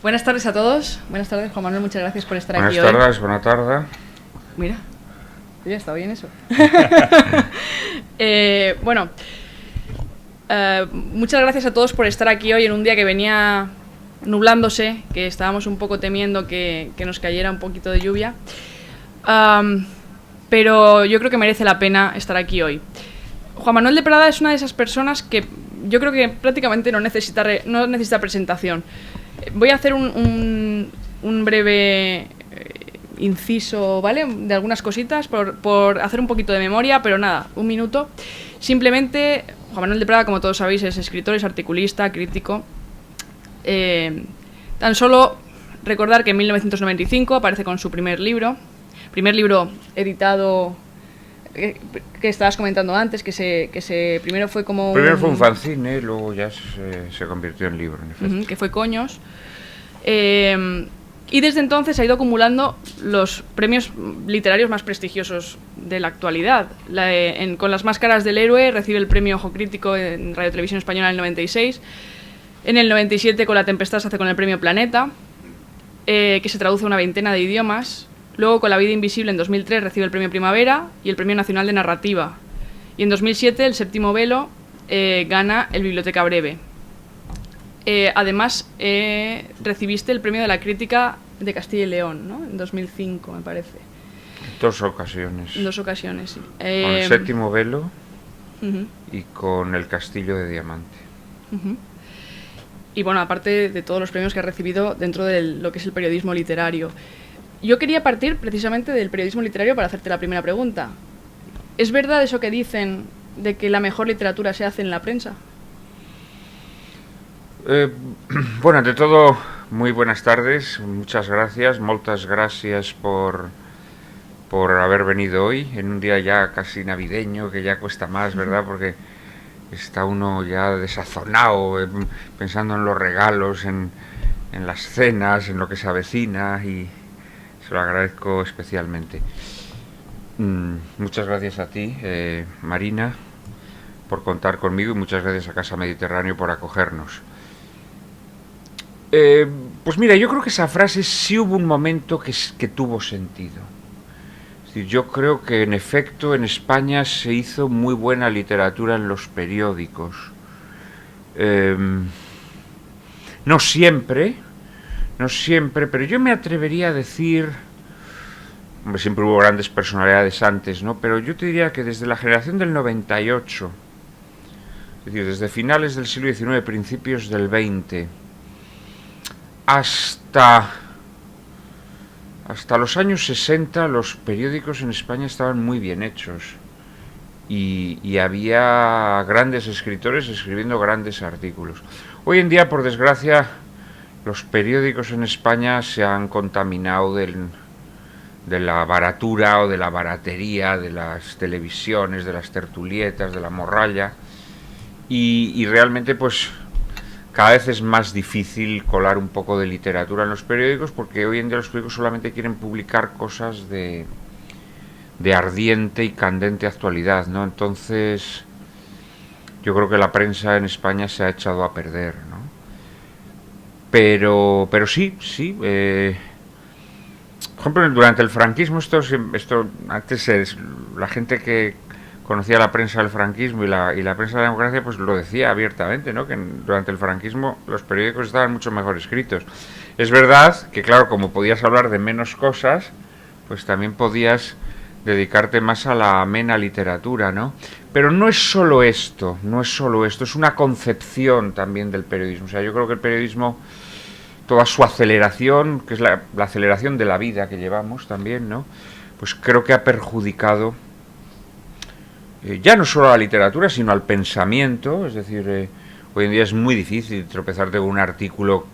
Buenas tardes a todos. Buenas tardes, Juan Manuel. Muchas gracias por estar aquí hoy. Buenas tardes. Mira, ya está bien eso. Muchas gracias a todos por estar aquí hoy en un día que venía nublándose, que estábamos un poco temiendo que nos cayera un poquito de lluvia. Pero yo creo que merece la pena estar aquí hoy. Juan Manuel de Prada es una de esas personas que yo creo que prácticamente no necesita presentación. Voy a hacer un breve inciso, ¿vale? De algunas cositas por hacer un poquito de memoria, pero nada, un minuto. Simplemente, Juan Manuel de Prada, como todos sabéis, es escritor, es articulista, crítico. Tan solo recordar que en 1995 aparece con su primer libro editado, que estabas comentando antes, primero fue como primero fue un fanzine, luego ya se convirtió en libro, en efecto. Que fue Coños. Y desde entonces ha ido acumulando los premios literarios más prestigiosos de la actualidad. Con Las máscaras del héroe recibe el premio Ojo Crítico en Radio Televisión Española en el 96. En el 97 con La tempestad se hace con el premio Planeta, que se traduce a una veintena de idiomas. Luego con La vida invisible en 2003 recibe el premio Primavera y el premio Nacional de Narrativa. Y en 2007 El séptimo velo gana el Biblioteca Breve. Además recibiste el premio de la crítica de Castilla y León, ¿no? En 2005 me parece. Dos ocasiones. En dos ocasiones, sí. Con El séptimo velo y con El castillo de diamante. Y bueno, aparte de todos los premios que has recibido dentro de lo que es el periodismo literario. Yo quería partir precisamente del periodismo literario para hacerte la primera pregunta. ¿Es verdad eso que dicen de que la mejor literatura se hace en la prensa? Bueno, ante todo, muy buenas tardes, muchas gracias, moltes gràcies por haber venido hoy, en un día ya casi navideño, que ya cuesta más, ¿verdad? Porque está uno ya desazonado, pensando en los regalos, en las cenas, en lo que se avecina, y se lo agradezco especialmente. Muchas gracias a ti, Marina, por contar conmigo, y muchas gracias a Casa Mediterráneo por acogernos. Pues mira, yo creo que esa frase sí hubo un momento que tuvo sentido. Es decir, yo creo que en efecto en España se hizo muy buena literatura en los periódicos. No siempre, pero yo me atrevería a decir, hombre, siempre hubo grandes personalidades antes, ¿no? Pero yo te diría que desde la generación del 98, es decir, desde finales del siglo XIX, principios del XX, hasta los años 60 los periódicos en España estaban muy bien hechos y había grandes escritores escribiendo grandes artículos. Hoy en día, por desgracia, los periódicos en España se han contaminado de la baratura o de la baratería, de las televisiones, de las tertulietas, de la morralla, y realmente pues cada vez es más difícil colar un poco de literatura en los periódicos, porque hoy en día los periódicos solamente quieren publicar cosas de ardiente y candente actualidad, ¿no? Entonces yo creo que la prensa en España se ha echado a perder, ¿no? Pero sí, por ejemplo, durante el franquismo, esto antes la gente que conocía la prensa del franquismo y la prensa de la democracia, pues lo decía abiertamente, ¿no? Que durante el franquismo los periódicos estaban mucho mejor escritos. Es verdad que, claro, como podías hablar de menos cosas, pues también podías dedicarte más a la amena literatura, ¿no? Pero no es solo esto, es una concepción también del periodismo. O sea, yo creo que el periodismo, toda su aceleración, que es la aceleración de la vida que llevamos también, ¿no? Pues creo que ha perjudicado ya no solo a la literatura, sino al pensamiento. Es decir, hoy en día es muy difícil tropezarte con un artículo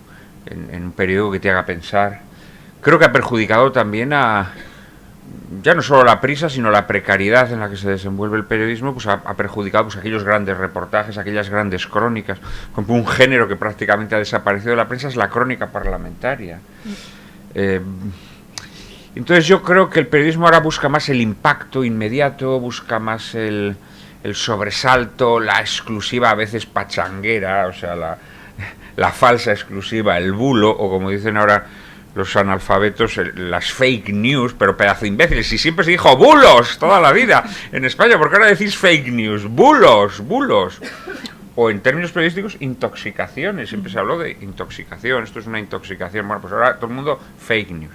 en un periódico que te haga pensar. Creo que ha perjudicado también ya no solo la prisa, sino la precariedad en la que se desenvuelve el periodismo, pues ha perjudicado pues aquellos grandes reportajes, aquellas grandes crónicas. Como un género que prácticamente ha desaparecido de la prensa es la crónica parlamentaria. Entonces yo creo que el periodismo ahora busca más el impacto inmediato, busca más el sobresalto, la exclusiva a veces pachanguera, o sea, la falsa exclusiva, el bulo, o como dicen ahora los analfabetos, las fake news, pero pedazo de imbéciles. Y siempre se dijo bulos toda la vida en España, porque ahora decís fake news, bulos, bulos. O en términos periodísticos, intoxicaciones. Siempre se habló de intoxicación, esto es una intoxicación. Bueno, pues ahora todo el mundo fake news.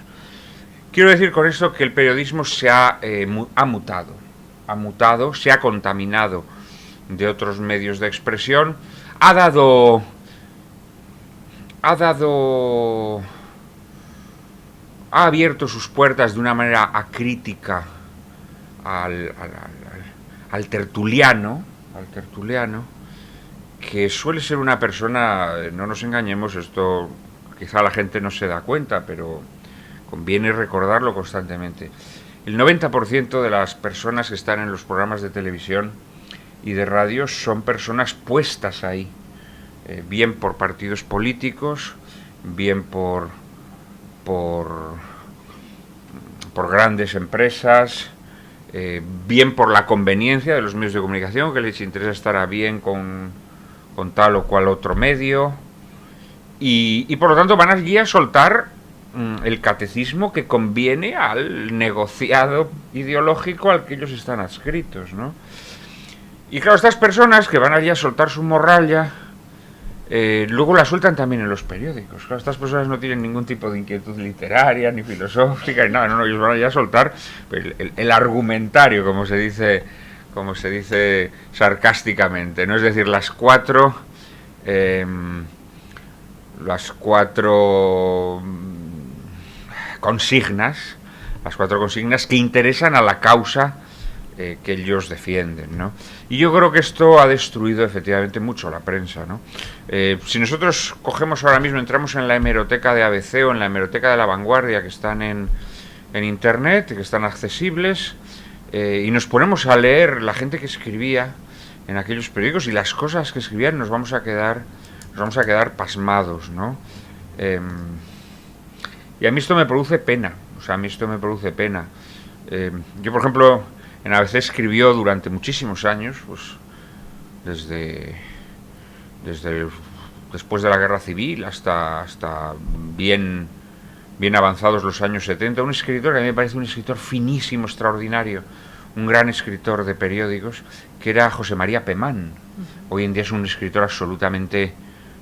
Quiero decir con esto que el periodismo se ha mutado, se ha contaminado de otros medios de expresión, ha abierto sus puertas de una manera acrítica al tertuliano, que suele ser una persona, no nos engañemos, esto quizá la gente no se da cuenta, pero conviene recordarlo constantemente. El 90% de las personas que están en los programas de televisión y de radio son personas puestas ahí, bien por partidos políticos, bien por grandes empresas, bien por la conveniencia de los medios de comunicación, que les interesa estar bien con tal o cual otro medio, y por lo tanto van allí a soltar el catecismo que conviene al negociado ideológico al que ellos están adscritos, ¿no? Y claro, estas personas que van allí a soltar su morralla, luego la sueltan también en los periódicos. Claro, estas personas no tienen ningún tipo de inquietud literaria, ni filosófica, ni nada, no, ellos van allí a soltar el argumentario, como se dice sarcásticamente, ¿no? Es decir, las cuatro consignas que interesan a la causa que ellos defienden, ¿no? Y yo creo que esto ha destruido efectivamente mucho la prensa, ¿no? Si nosotros cogemos ahora mismo, entramos en la hemeroteca de ABC o en la hemeroteca de La Vanguardia, que están en internet, que están accesibles, y nos ponemos a leer la gente que escribía en aquellos periódicos y las cosas que escribían, nos vamos a quedar pasmados, ¿no? Y a mí esto me produce pena, yo, por ejemplo, en ABC escribió durante muchísimos años, pues desde después de la Guerra Civil hasta bien avanzados los años 70, un escritor que a mí me parece un escritor finísimo, extraordinario, un gran escritor de periódicos, que era José María Pemán. Hoy en día es un escritor absolutamente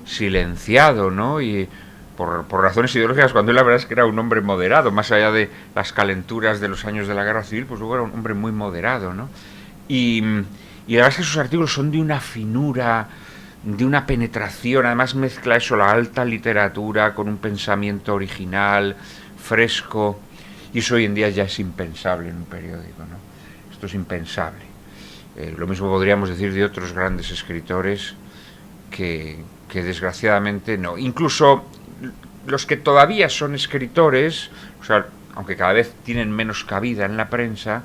silenciado, ¿no? Y por razones ideológicas, cuando él la verdad es que era un hombre moderado, más allá de las calenturas de los años de la Guerra Civil, pues luego era un hombre muy moderado, ¿no? Y la verdad es que sus artículos son de una finura, de una penetración, además mezcla eso, la alta literatura, con un pensamiento original, fresco, y eso hoy en día ya es impensable en un periódico, ¿no? Esto es impensable. Lo mismo podríamos decir de otros grandes escritores que desgraciadamente no. Incluso los que todavía son escritores, o sea, aunque cada vez tienen menos cabida en la prensa,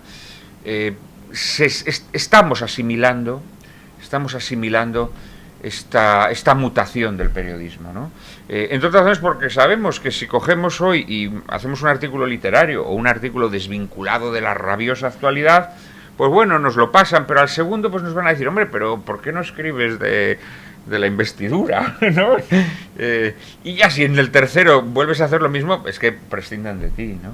estamos asimilando esta mutación del periodismo, ¿no? Entre otras razones porque sabemos que si cogemos hoy y hacemos un artículo literario o un artículo desvinculado de la rabiosa actualidad, pues bueno, nos lo pasan, pero al segundo pues nos van a decir, hombre, pero ¿por qué no escribes de la investidura, ¿no? Y ya si en el tercero vuelves a hacer lo mismo, es que prescindan de ti, ¿no?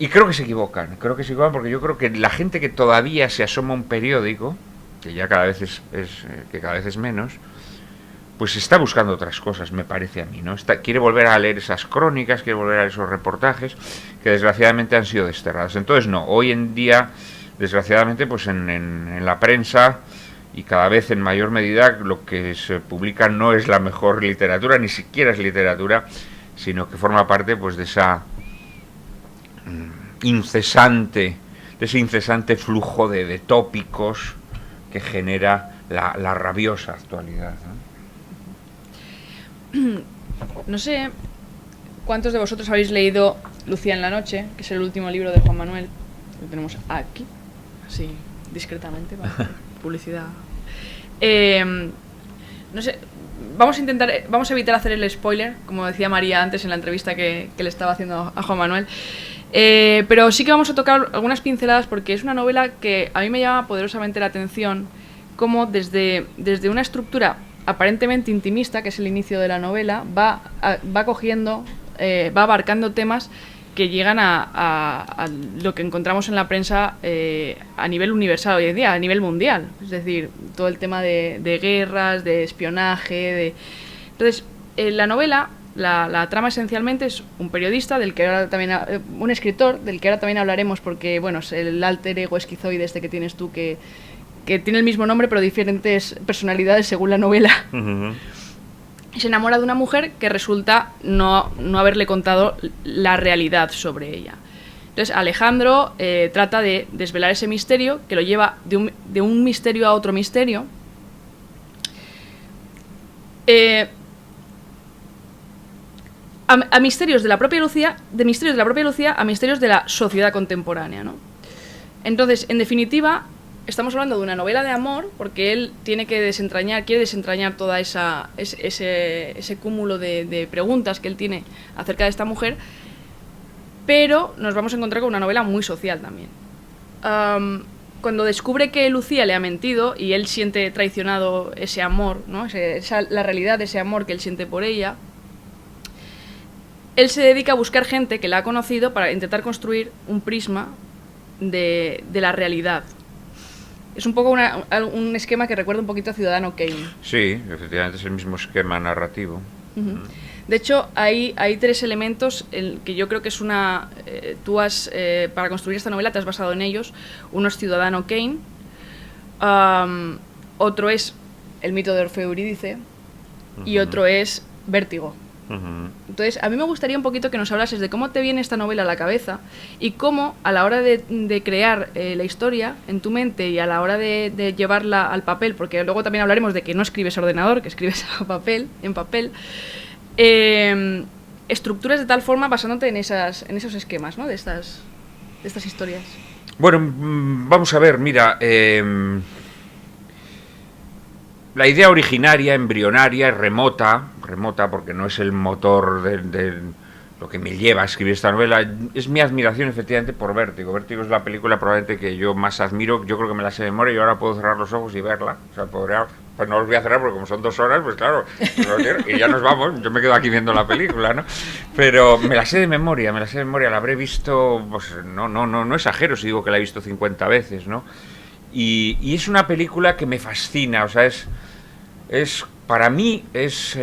Y creo que se equivocan porque yo creo que la gente que todavía se asoma a un periódico, que ya cada vez es menos, pues está buscando otras cosas, me parece a mí, ¿no? Quiere volver a leer esas crónicas, quiere volver a leer esos reportajes que desgraciadamente han sido desterrados. Entonces no, hoy en día, desgraciadamente, pues en la prensa y cada vez en mayor medida lo que se publica no es la mejor literatura, ni siquiera es literatura, sino que forma parte pues de esa incesante flujo de tópicos que genera la rabiosa actualidad, ¿no? No sé cuántos de vosotros habéis leído Lucía en la noche, que es el último libro de Juan Manuel. Lo tenemos aquí, así discretamente, ¿vale? Publicidad. No sé, vamos a evitar hacer el spoiler, como decía María antes en la entrevista que le estaba haciendo a Juan Manuel. Pero sí que vamos a tocar algunas pinceladas porque es una novela que a mí me llama poderosamente la atención, como desde una estructura aparentemente intimista, que es el inicio de la novela, va cogiendo, va abarcando temas que llegan a lo que encontramos en la prensa a nivel universal hoy en día, a nivel mundial. Es decir, todo el tema de guerras, de espionaje. Entonces, la novela, la trama esencialmente es un periodista, del que ahora también un escritor, del que ahora también hablaremos, porque bueno, es el alter ego esquizoide este que tienes tú, que tiene el mismo nombre pero diferentes personalidades según la novela. Uh-huh. Se enamora de una mujer que resulta no haberle contado la realidad sobre ella. Entonces Alejandro trata de desvelar ese misterio, que lo lleva de un misterio a otro misterio. A misterios de la propia Lucía, a misterios de la sociedad contemporánea, ¿no? Entonces, en definitiva, estamos hablando de una novela de amor, porque él quiere desentrañar toda ese cúmulo de preguntas que él tiene acerca de esta mujer, pero nos vamos a encontrar con una novela muy social también. Cuando descubre que Lucía le ha mentido y él siente traicionado ese amor, ¿no? La realidad de ese amor que él siente por ella, él se dedica a buscar gente que la ha conocido para intentar construir un prisma de la realidad. Es un poco un esquema que recuerda un poquito a Ciudadano Kane. Sí, efectivamente es el mismo esquema narrativo. Uh-huh. De hecho, hay 3 elementos que yo creo que es para construir esta novela te has basado en ellos. Uno es Ciudadano Kane, otro es el mito de Orfeo y Eurídice, uh-huh, y otro es Vértigo. Uh-huh. Entonces, a mí me gustaría un poquito que nos hablases de cómo te viene esta novela a la cabeza y cómo, a la hora de crear la historia en tu mente y a la hora de llevarla al papel, porque luego también hablaremos de que no escribes a ordenador, que escribes en papel, estructuras de tal forma basándote en esos esquemas, ¿no? de estas historias. Bueno, vamos a ver, mira, la idea originaria, embrionaria, remota porque no es el motor de lo que me lleva a escribir esta novela, es mi admiración efectivamente por Vértigo. Vértigo es la película probablemente que yo más admiro, yo creo que me la sé de memoria y ahora puedo cerrar los ojos y verla. O sea, pues no los voy a cerrar porque como son 2 horas, pues claro, y ya nos vamos, yo me quedo aquí viendo la película, ¿no? Pero me la sé de memoria, la habré visto, pues no exagero si digo que la he visto 50 veces, ¿no? Y es una película que me fascina, o sea, para mí es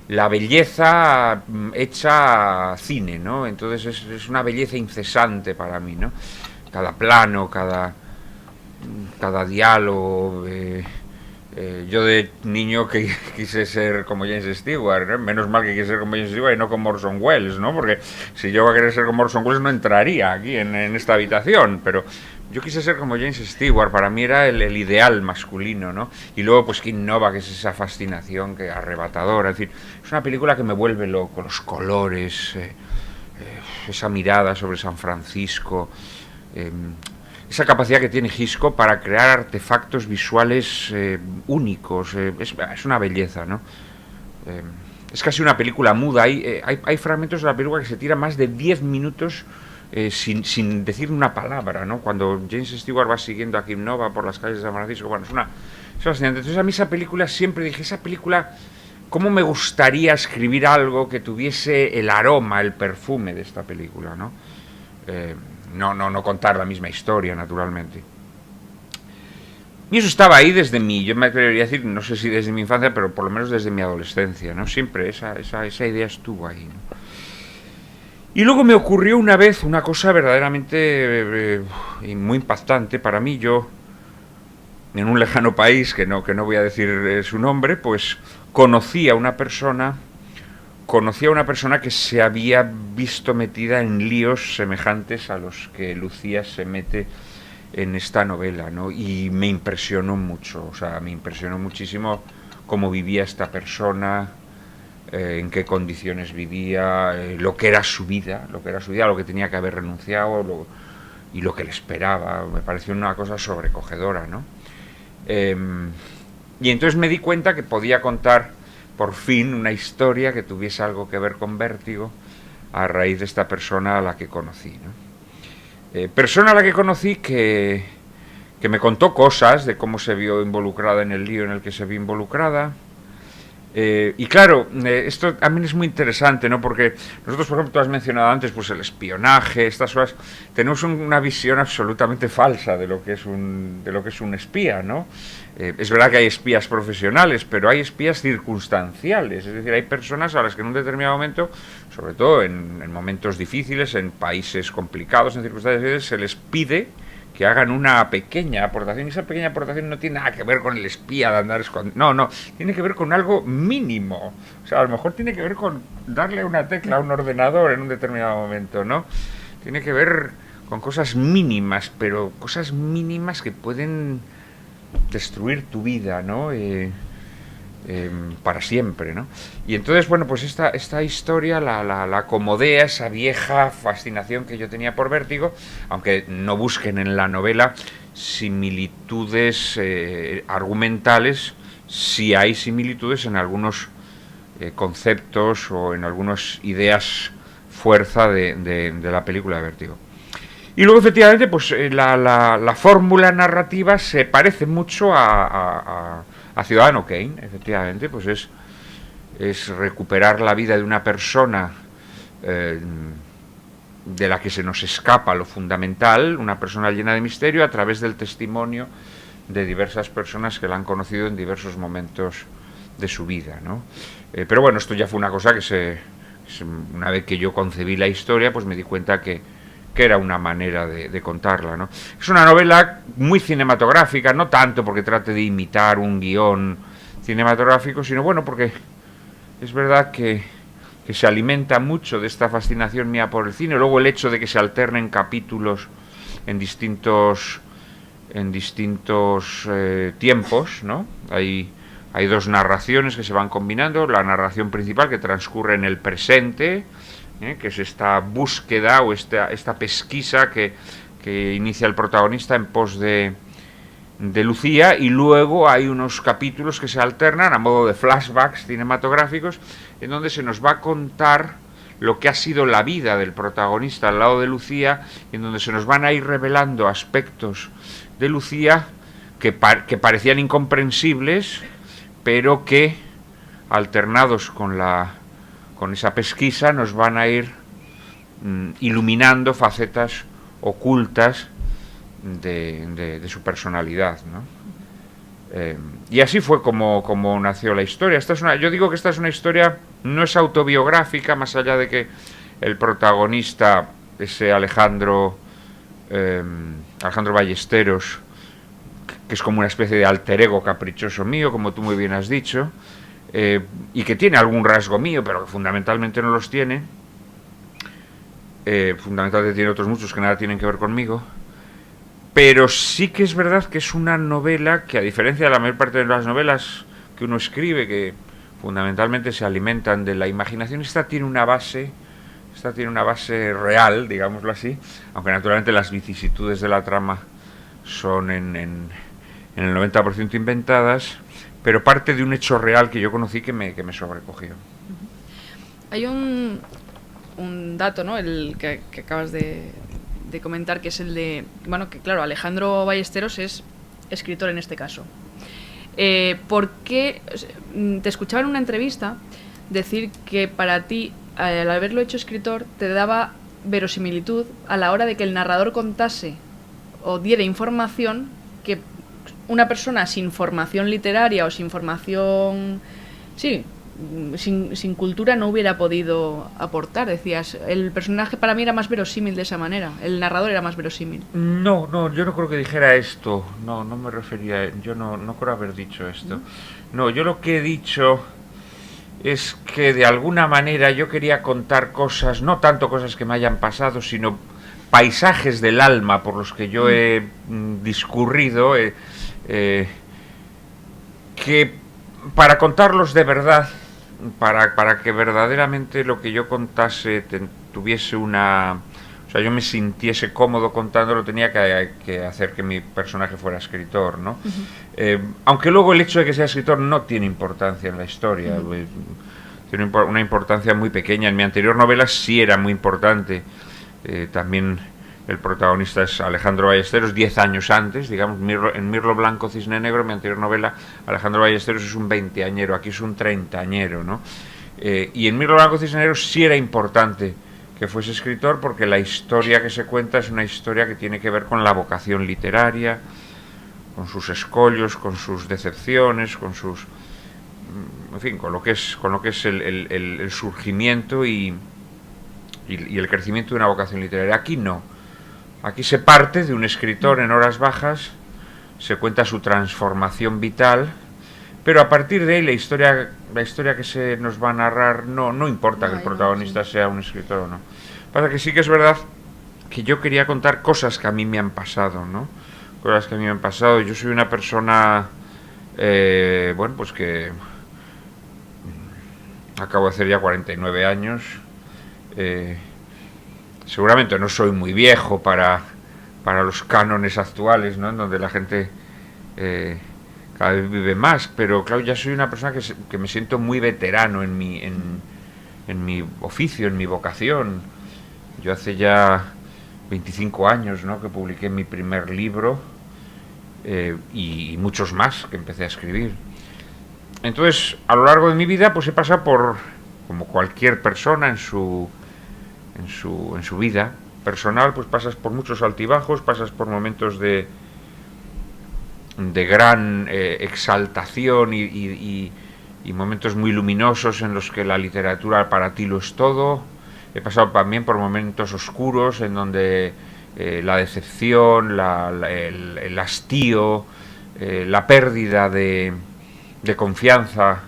la belleza hecha cine, ¿no? Entonces es una belleza incesante para mí, ¿no? Cada plano, cada diálogo. Yo de niño que quise ser como James Stewart, ¿no? Menos mal que quise ser como James Stewart y no como Orson Welles, ¿no? Porque si yo iba a querer ser como Orson Welles no entraría aquí en esta habitación, pero yo quise ser como James Stewart, para mí era el ideal masculino, ¿no? Y luego pues King Nova, que es esa fascinación que arrebatadora, es decir, es una película que me vuelve loco, los colores, esa mirada sobre San Francisco, esa capacidad que tiene Hitchcock para crear artefactos visuales únicos, es una belleza, ¿no? Es casi una película muda, hay fragmentos de la película que se tiran más de 10 minutos sin decir una palabra, ¿no? Cuando James Stewart va siguiendo a Kim Nova por las calles de San Francisco, bueno, es fascinante. Entonces a mí esa película siempre dije, ¿cómo me gustaría escribir algo que tuviese el aroma, el perfume de esta película, ¿no? No contar la misma historia, naturalmente. Y eso estaba ahí desde yo me atrevería a decir, no sé si desde mi infancia, pero por lo menos desde mi adolescencia, ¿no? Siempre esa idea estuvo ahí, ¿no? Y luego me ocurrió una vez una cosa verdaderamente muy impactante para mí. Yo, en un lejano país, que no voy a decir su nombre, pues conocí a una persona que se había visto metida en líos semejantes a los que Lucía se mete en esta novela, ¿no? Y me impresionó mucho, o sea, me impresionó muchísimo cómo vivía esta persona, en qué condiciones vivía, lo que era su vida, lo que tenía que haber renunciado y lo que le esperaba. Me pareció una cosa sobrecogedora, ¿no? Y entonces me di cuenta que podía contar por fin una historia que tuviese algo que ver con Vértigo a raíz de esta persona a la que conocí, ¿no? Persona a la que conocí que que me contó cosas de cómo se vio involucrada en el lío en el que se vio involucrada. Y claro, esto también es muy interesante, ¿no? Porque nosotros, por ejemplo, tú has mencionado antes, pues el espionaje, estas cosas, tenemos una visión absolutamente falsa de lo que es un espía, ¿no? Es verdad que hay espías profesionales, pero hay espías circunstanciales, es decir, hay personas a las que en un determinado momento, sobre todo en momentos difíciles, en países complicados, en circunstancias difíciles, se les pide que hagan una pequeña aportación, y esa pequeña aportación no tiene nada que ver con el espía de andar escondido, no, tiene que ver con algo mínimo, o sea, a lo mejor tiene que ver con darle una tecla a un ordenador en un determinado momento, ¿no? Tiene que ver con cosas mínimas, pero cosas mínimas que pueden destruir tu vida, ¿no? Para siempre, ¿no? Y entonces, bueno, pues esta historia la acomodea esa vieja fascinación que yo tenía por Vértigo, aunque no busquen en la novela similitudes argumentales, sí hay similitudes en algunos conceptos o en algunas ideas fuerza de la película de Vértigo. Y luego, efectivamente, pues la fórmula narrativa se parece mucho a Ciudadano Kane, efectivamente, pues es recuperar la vida de una persona de la que se nos escapa lo fundamental, una persona llena de misterio, a través del testimonio de diversas personas que la han conocido en diversos momentos de su vida, ¿no? Pero bueno, esto ya fue una cosa una vez que yo concebí la historia, pues me di cuenta que era una manera de contarla, ¿no? Es una novela muy cinematográfica, no tanto porque trate de imitar un guión cinematográfico, sino bueno, porque es verdad que se alimenta mucho de esta fascinación mía por el cine. Luego el hecho de que se alternen capítulos en distintos tiempos, ¿no? Hay dos narraciones que se van combinando, la narración principal que transcurre en el presente, que es esta búsqueda o esta pesquisa que inicia el protagonista en pos de Lucía, y luego hay unos capítulos que se alternan a modo de flashbacks cinematográficos en donde se nos va a contar lo que ha sido la vida del protagonista al lado de Lucía, en donde se nos van a ir revelando aspectos de Lucía que parecían incomprensibles, pero que alternados con esa pesquisa nos van a ir iluminando facetas ocultas de su personalidad, ¿no? Y así fue como nació la historia. Yo digo que esta es una historia, no es autobiográfica, más allá de que el protagonista, ese Alejandro Ballesteros, que es como una especie de alter ego caprichoso mío, como tú muy bien has dicho, y que tiene algún rasgo mío, pero que fundamentalmente no los tiene. Fundamentalmente tiene otros muchos que nada tienen que ver conmigo. Pero sí que es verdad que es una novela que, a diferencia de la mayor parte de las novelas que uno escribe, que fundamentalmente se alimentan de la imaginación, esta tiene una base real, digámoslo así, aunque naturalmente las vicisitudes de la trama son en el 90% inventadas, pero parte de un hecho real que yo conocí que me sobrecogió. Hay un dato, ¿no? El que acabas de comentar, que es el de, bueno, que claro, Alejandro Ballesteros es escritor en este caso. ¿Por qué? Te escuchaba en una entrevista decir que para ti, al haberlo hecho escritor, te daba verosimilitud a la hora de que el narrador contase o diera información que una persona sin formación literaria o sin formación, sin cultura no hubiera podido aportar. Decías, el personaje para mí era más verosímil de esa manera, el narrador era más verosímil. No, yo no creo que dijera esto, no me refería, yo no creo haber dicho esto. No, yo lo que he dicho es que de alguna manera yo quería contar cosas, no tanto cosas que me hayan pasado, sino paisajes del alma por los que yo he discurrido, que para contarlos de verdad, para que verdaderamente lo que yo contase tuviese una... O sea, yo me sintiese cómodo contándolo, tenía que hacer que mi personaje fuera escritor, ¿no? Aunque luego el hecho de que sea escritor no tiene importancia en la historia, tiene una importancia muy pequeña. En mi anterior novela sí era muy importante. También El protagonista es Alejandro Ballesteros, 10 años antes, digamos, en Mirlo Blanco, Cisne Negro, mi anterior novela, Alejandro Ballesteros es un 20añero, aquí es un 30añero, ¿no? Y en Mirlo Blanco, Cisne Negro sí era importante que fuese escritor, porque la historia que se cuenta es una historia que tiene que ver con la vocación literaria, con sus escollos, con sus decepciones, con sus... en fin, con lo que es el surgimiento y el crecimiento de una vocación literaria. Aquí no. Aquí se parte de un escritor en horas bajas, se cuenta su transformación vital, pero a partir de ahí la historia que se nos va a narrar no importa que el protagonista sea un escritor o no. Pasa que sí que es verdad que yo quería contar cosas que a mí me han pasado, ¿no? Cosas que a mí me han pasado. Yo soy una persona, bueno, pues que acabo de hacer ya 49 años. Seguramente no soy muy viejo para los cánones actuales, ¿no? En donde la gente cada vez vive más, pero claro, ya soy una persona que me siento muy veterano en mi oficio, en mi vocación. Yo hace ya 25 años, ¿no?, que publiqué mi primer libro, y muchos más que empecé a escribir. Entonces, a lo largo de mi vida, pues he pasado por, como cualquier persona en su vida personal, pues pasas por muchos altibajos, pasas por momentos de gran exaltación y momentos muy luminosos en los que la literatura para ti lo es todo. He pasado también por momentos oscuros en donde la decepción, el hastío, la pérdida de confianza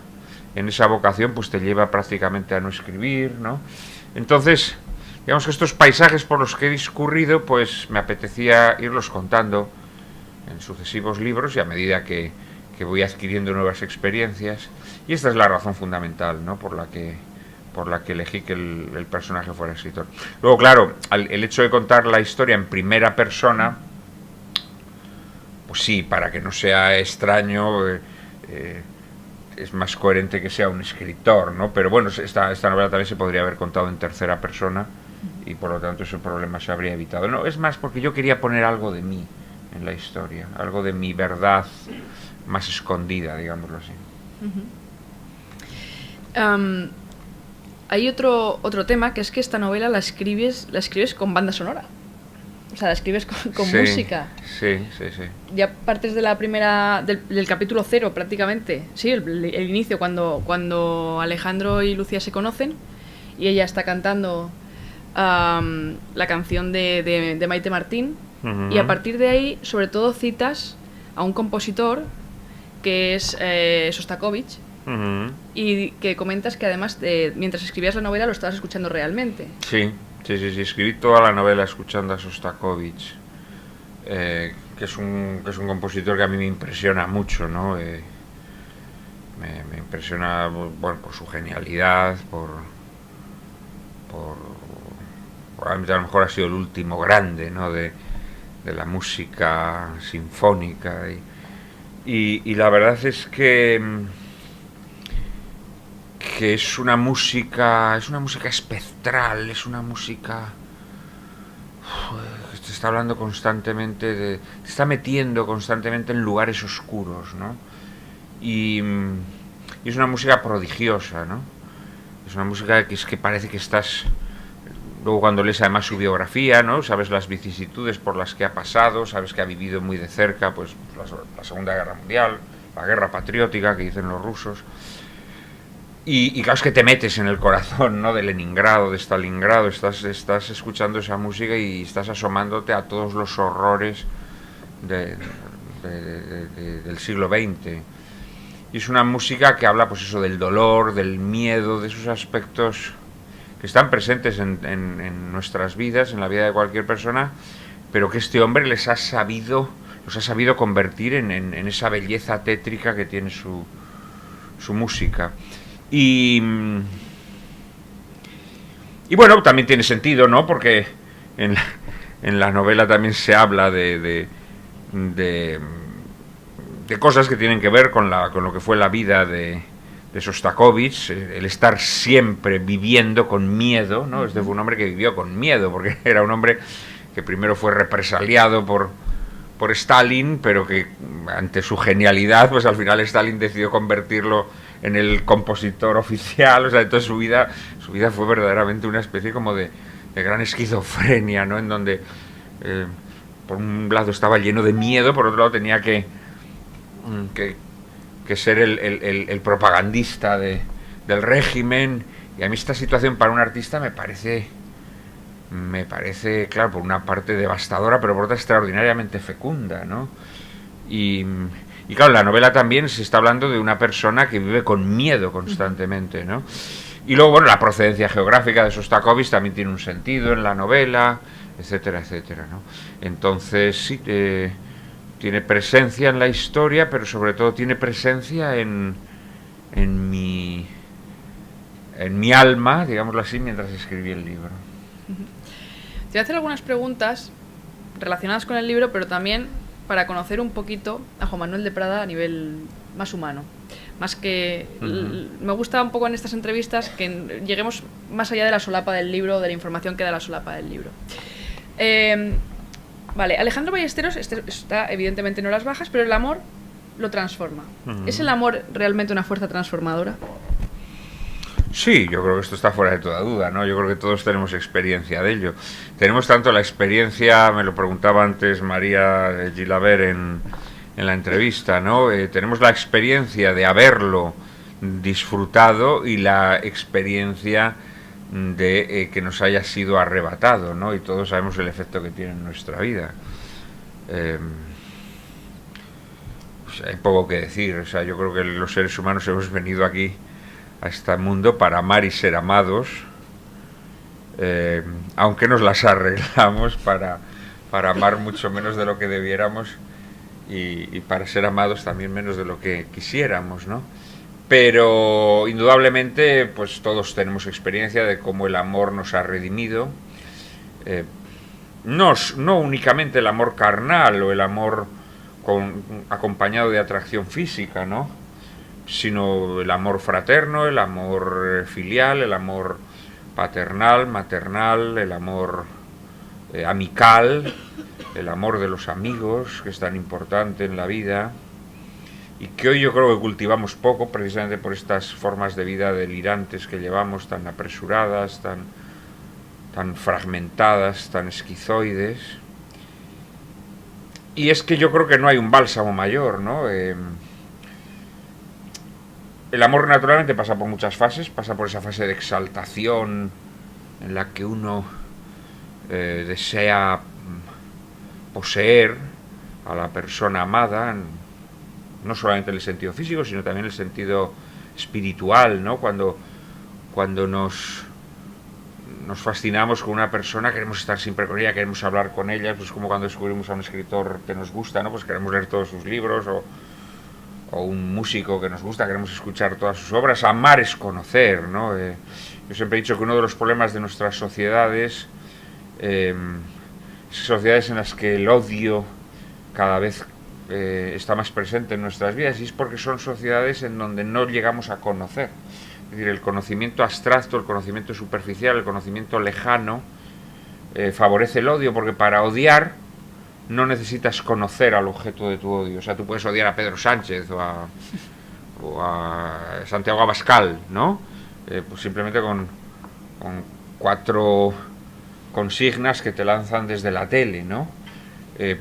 en esa vocación, pues te lleva prácticamente a no escribir, ¿no? Entonces, digamos que estos paisajes por los que he discurrido, pues me apetecía irlos contando en sucesivos libros y a medida que voy adquiriendo nuevas experiencias. Y esta es la razón fundamental, ¿no?, por la que elegí que el personaje fuera escritor. Luego, claro, el hecho de contar la historia en primera persona, pues sí, para que no sea extraño, es más coherente que sea un escritor, ¿no? Pero bueno, esta novela también se podría haber contado en tercera persona y por lo tanto ese problema se habría evitado. No, es más porque yo quería poner algo de mí en la historia, algo de mi verdad más escondida, digámoslo así. Hay otro tema, que es que esta novela la escribes con banda sonora. O sea, la escribes con Sí, música. sí. Ya partes de la primera del capítulo 0 prácticamente. Sí, el inicio, cuando Alejandro y Lucía se conocen y ella está cantando la canción de Maite Martín. Uh-huh. Y a partir de ahí, sobre todo, citas a un compositor que es Sostakovich. Uh-huh. Y que comentas que además, mientras escribías la novela, lo estabas escuchando realmente. Sí, escribí toda la novela escuchando a Sostakovich, que es un compositor que a mí me impresiona mucho, ¿no? Me impresiona, bueno, por su genialidad, probablemente a lo mejor ha sido el último grande, ¿no?, de la música sinfónica, y la verdad es que es una música espectral, es una música que te está hablando constantemente, te está metiendo constantemente en lugares oscuros, ¿no? Y es una música prodigiosa, ¿no? Es una música que parece que estás... Luego cuando lees además su biografía, ¿no?, sabes las vicisitudes por las que ha pasado, sabes que ha vivido muy de cerca, pues la Segunda Guerra Mundial, la guerra patriótica que dicen los rusos. Y claro, es que te metes en el corazón, ¿no?, de Leningrado, de Stalingrado, estás escuchando esa música y estás asomándote a todos los horrores del siglo XX. Y es una música que habla, pues eso, del dolor, del miedo, de esos aspectos que están presentes en nuestras vidas, en la vida de cualquier persona, pero que este hombre los ha sabido convertir en esa belleza tétrica que tiene su música. Y bueno, también tiene sentido, ¿no?, porque en la novela también se habla de cosas que tienen que ver con lo que fue la vida de Sostakovich, el estar siempre viviendo con miedo, ¿no? Este fue un hombre que vivió con miedo, porque era un hombre que primero fue represaliado por Stalin, pero que ante su genialidad, pues al final Stalin decidió convertirlo en el compositor oficial. O sea, entonces su vida fue verdaderamente una especie como de gran esquizofrenia, ¿no? En donde por un lado estaba lleno de miedo, por otro lado tenía que ser el propagandista del régimen. Y a mí esta situación para un artista me parece, claro, por una parte devastadora, pero por otra extraordinariamente fecunda, ¿no? Y claro, la novela también se está hablando de una persona que vive con miedo constantemente, ¿no? Y luego, bueno, la procedencia geográfica de Sostakovich también tiene un sentido en la novela, etcétera, etcétera, ¿no? Entonces, sí, tiene presencia en la historia, pero sobre todo tiene presencia en mi alma, digámoslo así, mientras escribí el libro. Te voy a hacer algunas preguntas relacionadas con el libro, pero también para conocer un poquito a Juan Manuel de Prada a nivel más humano. Más que... Me gusta un poco en estas entrevistas que lleguemos más allá de la solapa del libro, de la información que da la solapa del libro. Vale, Alejandro Ballesteros está evidentemente en horas bajas, pero el amor lo transforma. ¿Es el amor realmente una fuerza transformadora? Sí, yo creo que esto está fuera de toda duda, ¿no? Yo creo que todos tenemos experiencia de ello. Tenemos tanto la experiencia, me lo preguntaba antes María Gilaber en la entrevista, ¿no? Tenemos la experiencia de haberlo disfrutado y la experiencia de que nos haya sido arrebatado, ¿no? Y todos sabemos el efecto que tiene en nuestra vida. Pues hay poco que decir. O sea, yo creo que los seres humanos hemos venido aquí a este mundo para amar y ser amados, aunque nos las arreglamos para amar mucho menos de lo que debiéramos y para ser amados también menos de lo que quisiéramos, ¿no? Pero indudablemente pues todos tenemos experiencia de cómo el amor nos ha redimido, no únicamente el amor carnal o el amor acompañado de atracción física, ¿no? Sino el amor fraterno, el amor filial, el amor paternal, maternal, el amor amical, el amor de los amigos, que es tan importante en la vida y que hoy yo creo que cultivamos poco, precisamente por estas formas de vida delirantes que llevamos, tan apresuradas, tan fragmentadas, tan esquizoides. Y es que yo creo que no hay un bálsamo mayor, ¿no? El amor naturalmente pasa por muchas fases, pasa por esa fase de exaltación en la que uno desea poseer a la persona amada, no solamente en el sentido físico, sino también en el sentido espiritual, ¿no? Cuando nos fascinamos con una persona, queremos estar siempre con ella, queremos hablar con ella, pues como cuando descubrimos a un escritor que nos gusta, ¿no? Pues queremos leer todos sus libros, o un músico que nos gusta, queremos escuchar todas sus obras. Amar es conocer, ¿no? Yo siempre he dicho que uno de los problemas de nuestras sociedades, sociedades en las que el odio cada vez está más presente en nuestras vidas, y es porque son sociedades en donde no llegamos a conocer. Es decir, el conocimiento abstracto, el conocimiento superficial, el conocimiento lejano favorece el odio, porque para odiar no necesitas conocer al objeto de tu odio. O sea, tú puedes odiar a Pedro Sánchez o a Santiago Abascal, ¿no? Pues simplemente con 4 consignas que te lanzan desde la tele, ¿no?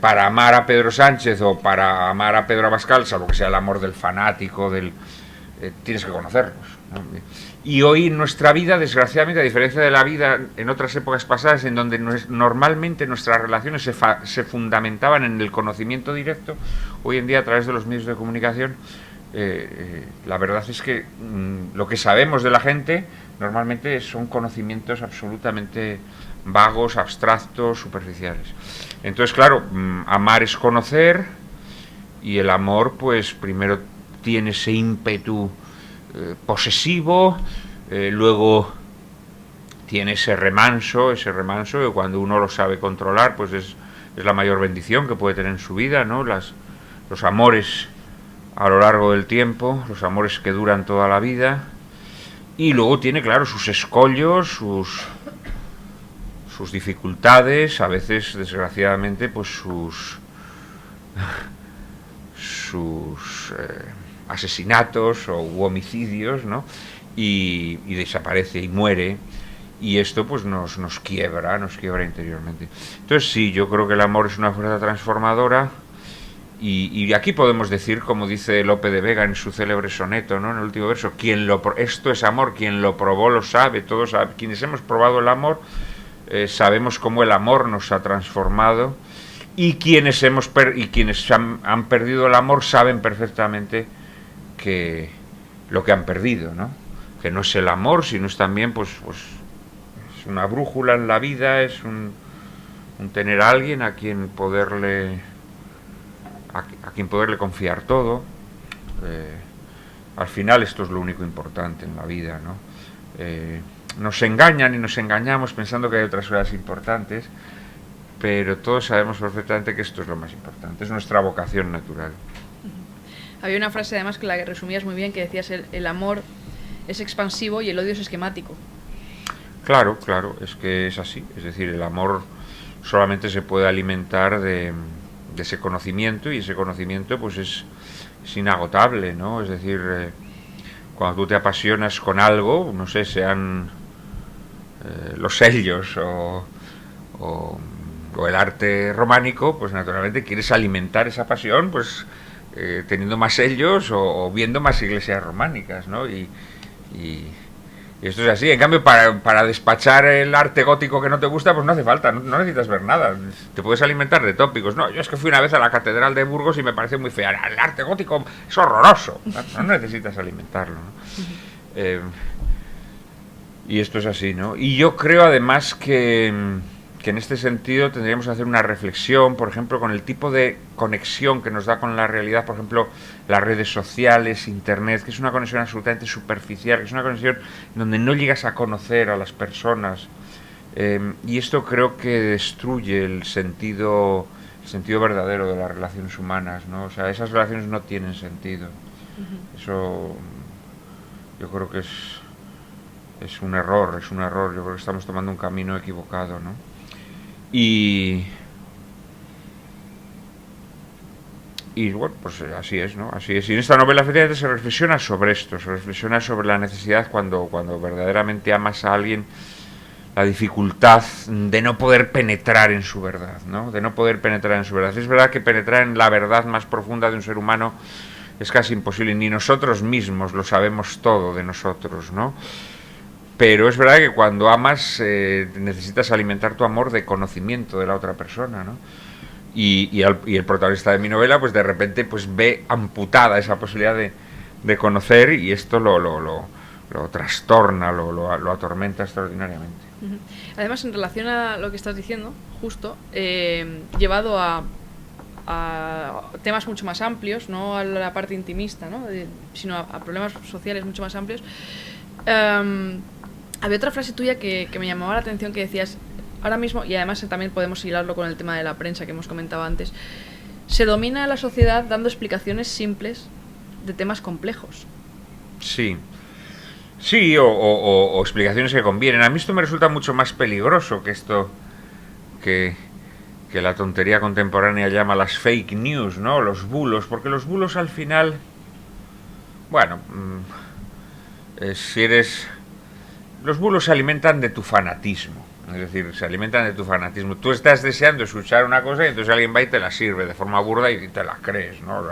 Para amar a Pedro Sánchez o para amar a Pedro Abascal, salvo que sea el amor del fanático, tienes que conocerlos, ¿no? Y hoy en nuestra vida, desgraciadamente, a diferencia de la vida en otras épocas pasadas, en donde normalmente nuestras relaciones se fundamentaban en el conocimiento directo, hoy en día a través de los medios de comunicación, la verdad es que lo que sabemos de la gente normalmente son conocimientos absolutamente vagos, abstractos, superficiales. Entonces, claro, amar es conocer, y el amor, pues primero tiene ese ímpetu posesivo, luego tiene ese remanso que cuando uno lo sabe controlar, pues es la mayor bendición que puede tener en su vida, ¿no? Los amores a lo largo del tiempo, los amores que duran toda la vida. Y luego tiene, claro, sus escollos, sus dificultades, a veces, desgraciadamente, pues sus asesinatos u homicidios, ¿no? Y desaparece y muere, y esto pues nos quiebra interiormente. Entonces sí, yo creo que el amor es una fuerza transformadora, y aquí podemos decir, como dice Lope de Vega en su célebre soneto, ¿no?, en el último verso, esto es amor, quien lo probó lo sabe, todos quienes hemos probado el amor sabemos cómo el amor nos ha transformado, y quienes han perdido el amor saben perfectamente que lo que han perdido, ¿no? Que no es el amor, sino es también pues es una brújula en la vida, es un tener a alguien a quien poderle confiar todo. Al final esto es lo único importante en la vida, ¿no? Nos engañan y nos engañamos pensando que hay otras cosas importantes, pero todos sabemos perfectamente que esto es lo más importante, es nuestra vocación natural. Había una frase además que la que resumías muy bien, que decías el amor es expansivo y el odio es esquemático. Claro, es que es así, es decir, el amor solamente se puede alimentar de ese conocimiento, y ese conocimiento pues es inagotable, ¿no? Es decir, cuando tú te apasionas con algo, no sé, sean los sellos o el arte románico, pues naturalmente quieres alimentar esa pasión, pues teniendo más sellos o viendo más iglesias románicas, ¿no? Y esto es así. En cambio, para despachar el arte gótico que no te gusta, pues no hace falta, no necesitas ver nada. Te puedes alimentar de tópicos. No, yo es que fui una vez a la catedral de Burgos y me pareció muy fea. El arte gótico es horroroso. No necesitas alimentarlo, ¿no? Y esto es así, ¿no? Y yo creo además que en este sentido tendríamos que hacer una reflexión, por ejemplo, con el tipo de conexión que nos da con la realidad, por ejemplo, las redes sociales, Internet, que es una conexión absolutamente superficial, que es una conexión donde no llegas a conocer a las personas, y esto creo que destruye el sentido verdadero de las relaciones humanas, ¿no? O sea, esas relaciones no tienen sentido. Eso yo creo que es un error, yo creo que estamos tomando un camino equivocado, ¿no? Y bueno, pues así es, ¿no? Así es. Y en esta novela efectivamente se reflexiona sobre esto, se reflexiona sobre la necesidad cuando verdaderamente amas a alguien, la dificultad de no poder penetrar en su verdad, ¿no? De no poder penetrar en su verdad. Es verdad que penetrar en la verdad más profunda de un ser humano es casi imposible, ni nosotros mismos lo sabemos todo de nosotros, ¿no? Pero es verdad que cuando amas necesitas alimentar tu amor de conocimiento de la otra persona, ¿no? Y el protagonista de mi novela pues de repente pues ve amputada esa posibilidad de conocer, y esto lo trastorna, lo atormenta extraordinariamente. Además, en relación a lo que estás diciendo, justo, llevado a temas mucho más amplios, no a la parte intimista, ¿no? Sino a problemas sociales mucho más amplios. Había otra frase tuya que me llamaba la atención, que decías, ahora mismo, y además también podemos hilarlo con el tema de la prensa que hemos comentado antes, se domina la sociedad dando explicaciones simples de temas complejos. Sí, o explicaciones que convienen. A mí esto me resulta mucho más peligroso que esto que la tontería contemporánea llama las fake news, ¿no? Los bulos, porque los bulos al final, bueno, los bulos se alimentan de tu fanatismo, es decir, se alimentan de tu fanatismo. Tú estás deseando escuchar una cosa y entonces alguien va y te la sirve de forma burda y te la crees, ¿no?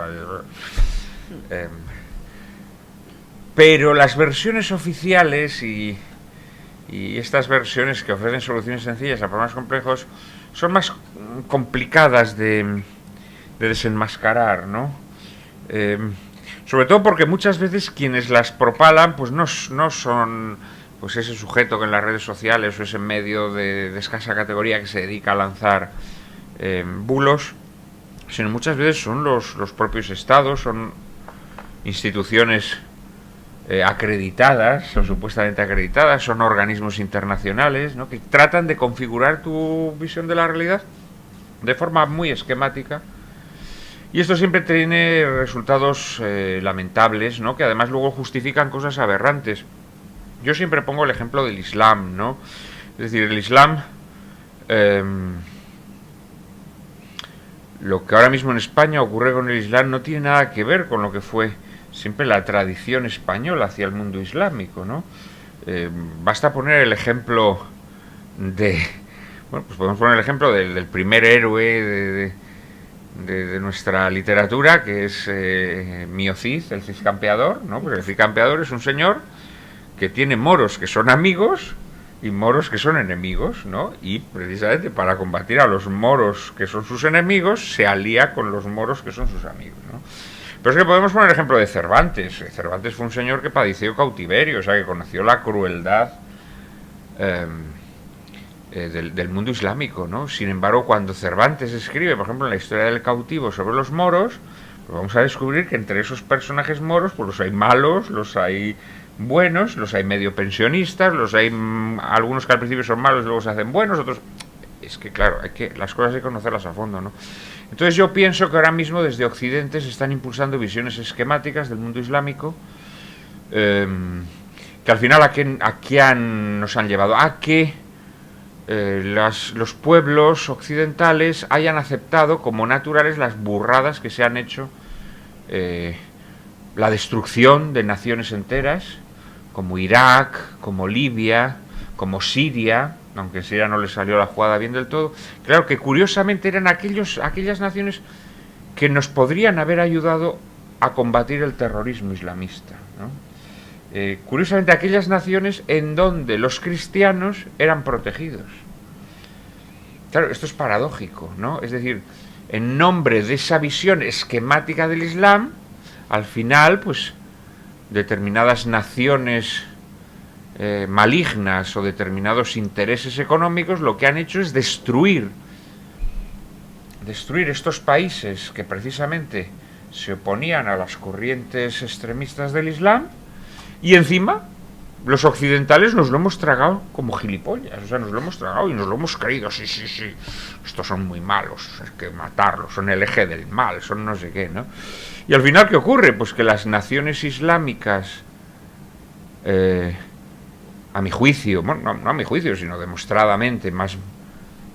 Pero las versiones oficiales y estas versiones que ofrecen soluciones sencillas a problemas complejos son más complicadas de desenmascarar, ¿no? Sobre todo porque muchas veces quienes las propalan pues no son pues ese sujeto que en las redes sociales o ese medio de escasa categoría que se dedica a lanzar bulos, sino muchas veces son los propios estados, son instituciones acreditadas o supuestamente acreditadas, son organismos internacionales, ¿no? Que tratan de configurar tu visión de la realidad de forma muy esquemática, y esto siempre tiene resultados lamentables, ¿no? Que además luego justifican cosas aberrantes. Yo siempre pongo el ejemplo del Islam, ¿no? Es decir, el Islam Lo que ahora mismo en España ocurre con el Islam no tiene nada que ver con lo que fue siempre la tradición española hacia el mundo islámico, ¿no? Basta poner el ejemplo de... Bueno, pues podemos poner el ejemplo del primer héroe de nuestra literatura, que es Mio Cid, el Cid Campeador, ¿no? Pues el Cid Campeador es un señor que tiene moros que son amigos y moros que son enemigos, ¿no? Y precisamente para combatir a los moros que son sus enemigos, se alía con los moros que son sus amigos, ¿no? Pero es que podemos poner el ejemplo de Cervantes. Cervantes fue un señor que padeció cautiverio, o sea, que conoció la crueldad del mundo islámico, ¿no? Sin embargo, cuando Cervantes escribe, por ejemplo, en la historia del cautivo sobre los moros, pues vamos a descubrir que entre esos personajes moros, pues los hay malos, los hay buenos, los hay medio pensionistas, los hay algunos que al principio son malos y luego se hacen buenos, otros... Es que claro, las cosas hay que conocerlas a fondo, ¿no? Entonces yo pienso que ahora mismo desde Occidente se están impulsando visiones esquemáticas del mundo islámico que al final a qué nos han llevado a que los pueblos occidentales hayan aceptado como naturales las burradas que se han hecho, la destrucción de naciones enteras, como Irak, como Libia, como Siria, aunque en Siria no les salió la jugada bien del todo. Claro que curiosamente eran aquellas naciones que nos podrían haber ayudado a combatir el terrorismo islamista, ¿no? Curiosamente aquellas naciones en donde los cristianos eran protegidos. Claro, esto es paradójico, ¿no? Es decir, en nombre de esa visión esquemática del Islam, al final, pues, determinadas naciones malignas o determinados intereses económicos lo que han hecho es destruir estos países que precisamente se oponían a las corrientes extremistas del Islam, y encima los occidentales nos lo hemos tragado como gilipollas, o sea, nos lo hemos tragado y nos lo hemos creído, sí, estos son muy malos, hay que matarlos, son el eje del mal, son no sé qué, ¿no? Y al final, ¿qué ocurre? Pues que las naciones islámicas, a mi juicio, bueno, no a mi juicio, sino demostradamente más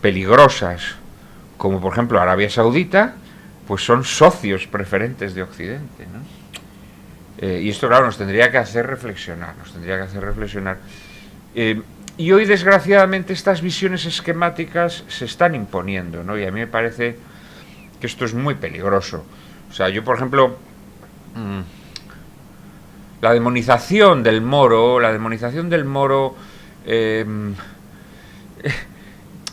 peligrosas, como por ejemplo Arabia Saudita, pues son socios preferentes de Occidente, ¿no? Y esto, claro, nos tendría que hacer reflexionar, y hoy, desgraciadamente, estas visiones esquemáticas se están imponiendo, ¿no? Y a mí me parece que esto es muy peligroso. O sea, yo, por ejemplo, la demonización del moro,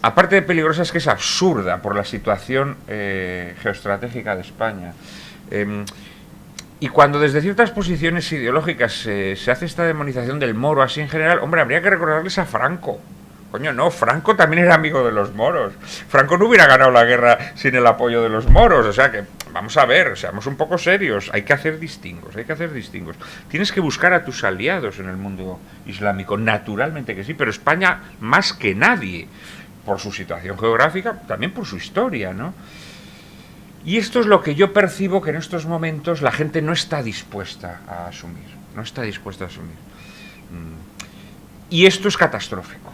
aparte de peligrosa, es que es absurda por la situación geoestratégica de España. Y cuando desde ciertas posiciones ideológicas se hace esta demonización del moro así en general, hombre, habría que recordarles a Franco. Coño, no, Franco también era amigo de los moros. Franco no hubiera ganado la guerra sin el apoyo de los moros. O sea que, vamos a ver, seamos un poco serios. Hay que hacer distingos. Tienes que buscar a tus aliados en el mundo islámico. Naturalmente que sí, pero España más que nadie. Por su situación geográfica, también por su historia, ¿no? Y esto es lo que yo percibo que en estos momentos la gente no está dispuesta a asumir. Y esto es catastrófico.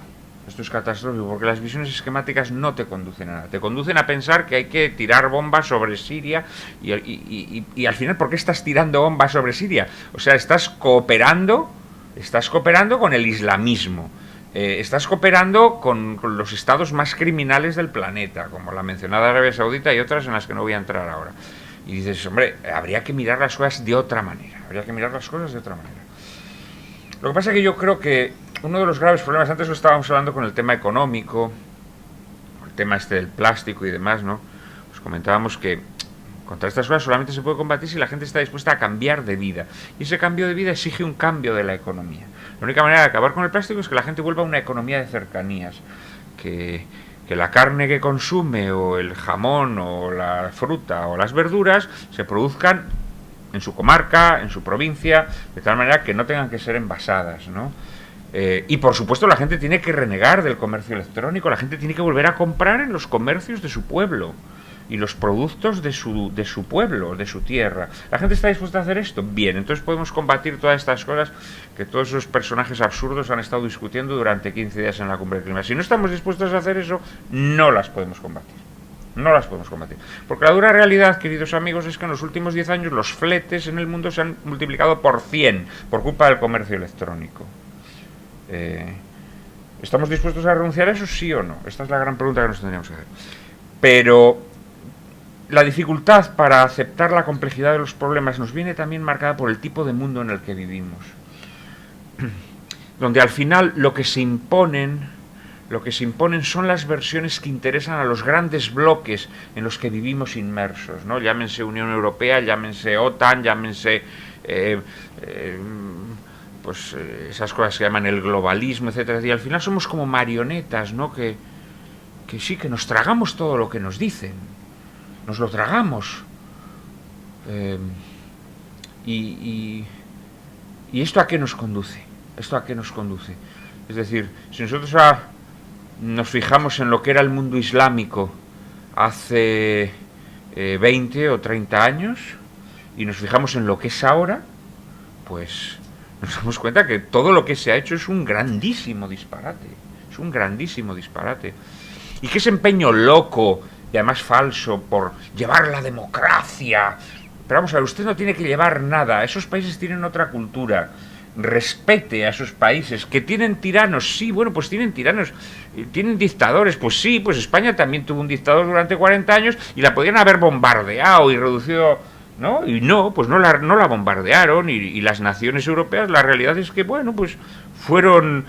Porque las visiones esquemáticas no te conducen a nada. Te conducen a pensar que hay que tirar bombas sobre Siria y al final, ¿por qué estás tirando bombas sobre Siria? O sea, estás cooperando con el islamismo. Estás cooperando con los estados más criminales del planeta, como la mencionada Arabia Saudita y otras en las que no voy a entrar ahora. Y dices, hombre, habría que mirar las cosas de otra manera. Lo que pasa es que yo creo que uno de los graves problemas, antes lo estábamos hablando con el tema económico, el tema del plástico y demás, ¿no? Pues comentábamos que contra estas cosas solamente se puede combatir si la gente está dispuesta a cambiar de vida. Y ese cambio de vida exige un cambio de la economía. La única manera de acabar con el plástico es que la gente vuelva a una economía de cercanías. Que la carne que consume, o el jamón, o la fruta, o las verduras, se produzcan en su comarca, en su provincia, de tal manera que no tengan que ser envasadas, ¿no? Y por supuesto la gente tiene que renegar del comercio electrónico, la gente tiene que volver a comprar en los comercios de su pueblo. y los productos de su pueblo, de su tierra. ¿La gente está dispuesta a hacer esto? Bien, entonces podemos combatir todas estas cosas que todos esos personajes absurdos han estado discutiendo durante 15 días en la Cumbre del Clima. Si no estamos dispuestos a hacer eso, no las podemos combatir. No las podemos combatir. Porque la dura realidad, queridos amigos, es que en los últimos 10 años los fletes en el mundo se han multiplicado por 100 por culpa del comercio electrónico. ¿Estamos dispuestos a renunciar a eso, sí o no? Esta es la gran pregunta que nos tendríamos que hacer. Pero la dificultad para aceptar la complejidad de los problemas nos viene también marcada por el tipo de mundo en el que vivimos. Donde al final lo que se imponen son las versiones que interesan a los grandes bloques en los que vivimos inmersos, ¿no? Llámense Unión Europea, llámense OTAN, llámense esas cosas que llaman el globalismo, etcétera. Y al final somos como marionetas, ¿no? Que sí, que nos tragamos todo lo que nos dicen. Nos lo tragamos. ¿Y esto a qué nos conduce? ¿Esto a qué nos conduce? Es decir, si nosotros nos fijamos en lo que era el mundo islámico hace 20 o 30 años y nos fijamos en lo que es ahora, pues nos damos cuenta que todo lo que se ha hecho es un grandísimo disparate. Es un grandísimo disparate. Y que ese empeño loco y además falso por llevar la democracia. Pero vamos a ver, usted no tiene que llevar nada. Esos países tienen otra cultura. Respete a esos países que tienen tiranos. Sí, bueno, pues tienen tiranos. Tienen dictadores. Pues sí, pues España también tuvo un dictador durante 40 años y la podían haber bombardeado y reducido, ¿no? Y no, pues no la bombardearon. Y las naciones europeas, la realidad es que, bueno, pues fueron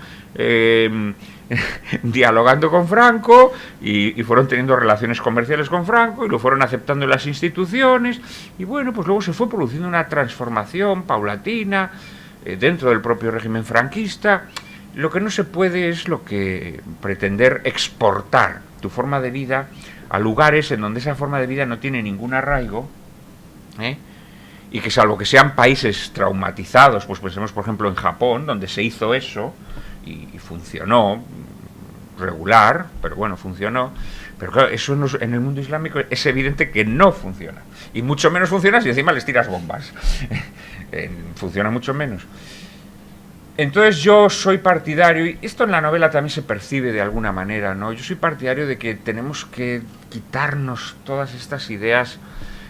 dialogando con Franco y fueron teniendo relaciones comerciales con Franco y lo fueron aceptando en las instituciones y bueno, pues luego se fue produciendo una transformación paulatina dentro del propio régimen franquista. Lo que no se puede es lo que pretender exportar tu forma de vida a lugares en donde esa forma de vida no tiene ningún arraigo, y que salvo que sean países traumatizados, pues pensemos por ejemplo en Japón, donde se hizo eso y funcionó regular, pero bueno, funcionó. Pero claro, eso en el mundo islámico es evidente que no funciona. Y mucho menos funciona si encima les tiras bombas. Funciona mucho menos. Entonces yo soy partidario, y esto en la novela también se percibe de alguna manera, ¿no? Yo soy partidario de que tenemos que quitarnos todas estas ideas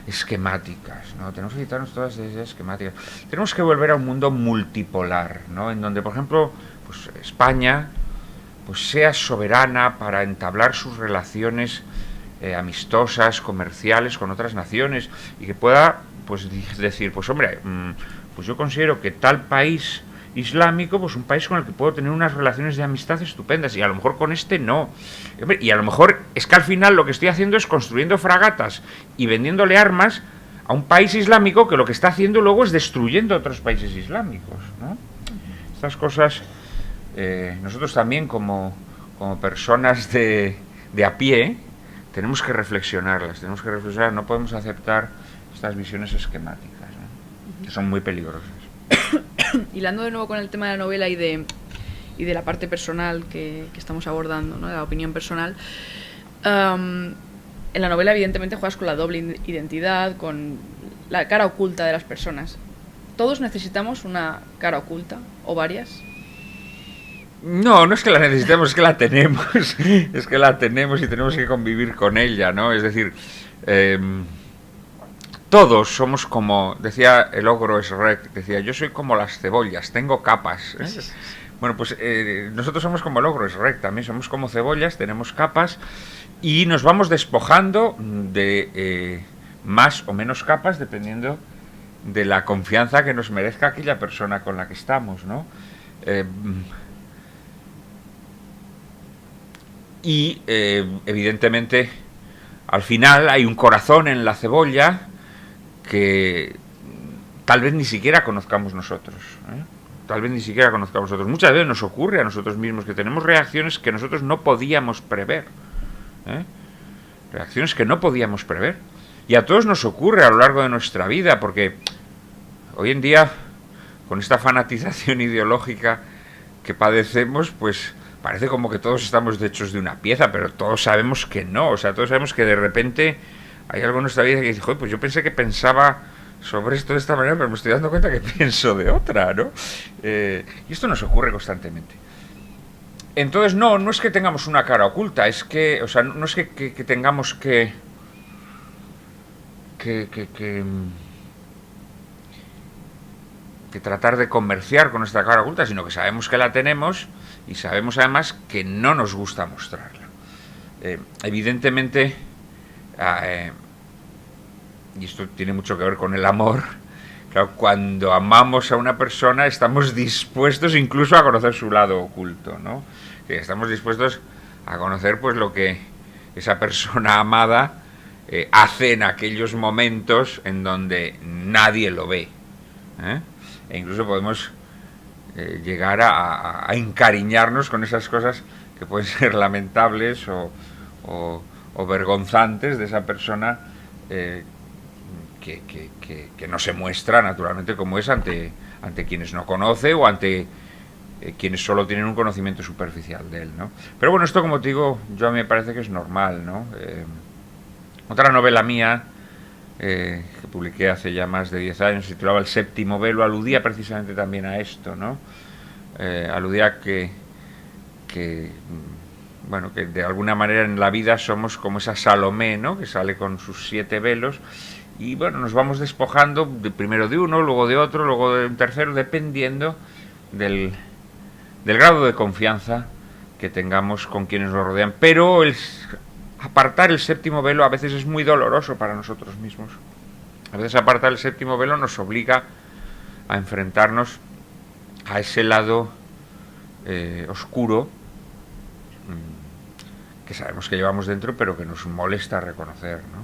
esquemáticas, ¿no? Tenemos que quitarnos todas esas ideas esquemáticas. Tenemos que volver a un mundo multipolar, ¿no? En donde, por ejemplo, pues España pues sea soberana para entablar sus relaciones amistosas, comerciales con otras naciones y que pueda pues decir, pues hombre, pues yo considero que tal país islámico, pues un país con el que puedo tener unas relaciones de amistad estupendas y a lo mejor con este no. Y a lo mejor es que al final lo que estoy haciendo es construyendo fragatas y vendiéndole armas a un país islámico que lo que está haciendo luego es destruyendo otros países islámicos, ¿no? Estas cosas nosotros también como personas de a pie tenemos que reflexionarlas, no podemos aceptar estas visiones esquemáticas, ¿no? Que son muy peligrosas. Hilando de nuevo con el tema de la novela y de la parte personal que estamos abordando, ¿no? De la opinión personal, en la novela evidentemente juegas con la doble identidad, con la cara oculta de las personas. ¿Todos necesitamos una cara oculta o varias? No, no es que la necesitemos, es que la tenemos. Es que la tenemos y tenemos que convivir con ella, ¿no? Es decir, todos somos como, decía el ogro Shrek, decía, yo soy como las cebollas, tengo capas. Bueno, pues nosotros somos como el ogro Shrek, también somos como cebollas, tenemos capas y nos vamos despojando de más o menos capas dependiendo de la confianza que nos merezca aquella persona con la que estamos, ¿no? Y evidentemente al final hay un corazón en la cebolla que tal vez ni siquiera conozcamos nosotros, tal vez ni siquiera conozcamos nosotros. Muchas veces nos ocurre a nosotros mismos que tenemos reacciones que nosotros no podíamos prever, reacciones que no podíamos prever, y a todos nos ocurre a lo largo de nuestra vida, porque hoy en día con esta fanatización ideológica que padecemos, pues parece como que todos estamos hechos de una pieza, pero todos sabemos que no. O sea, todos sabemos que de repente hay algo en nuestra vida que dice, joder, pues yo pensé que pensaba sobre esto de esta manera, pero me estoy dando cuenta que pienso de otra, ¿no? Y esto nos ocurre constantemente. Entonces, no es que tengamos una cara oculta, es que, o sea, no es que tengamos que tratar de comerciar con nuestra cara oculta, sino que sabemos que la tenemos y sabemos además que no nos gusta mostrarla. Evidentemente, y esto tiene mucho que ver con el amor, claro, cuando amamos a una persona estamos dispuestos incluso a conocer su lado oculto, ¿no? Que estamos dispuestos a conocer pues lo que esa persona amada hace en aquellos momentos en donde nadie lo ve, ¿eh? E incluso podemos llegar a encariñarnos con esas cosas que pueden ser lamentables o vergonzantes de esa persona que no se muestra naturalmente como es ante quienes no conoce o ante quienes solo tienen un conocimiento superficial de él, ¿no? Pero bueno, esto, como te digo, yo a mí me parece que es normal, ¿no? Otra novela mía que publiqué hace ya más de 10 años, se titulaba El séptimo velo, aludía precisamente también a esto, ¿no? Aludía que bueno, que de alguna manera en la vida somos como esa Salomé, ¿no? Que sale con sus 7 velos y bueno, nos vamos despojando primero de uno, luego de otro, luego de un tercero, dependiendo del grado de confianza que tengamos con quienes nos rodean. Pero apartar el séptimo velo a veces es muy doloroso para nosotros mismos. A veces apartar el séptimo velo nos obliga a enfrentarnos a ese lado oscuro que sabemos que llevamos dentro, pero que nos molesta reconocer, ¿no?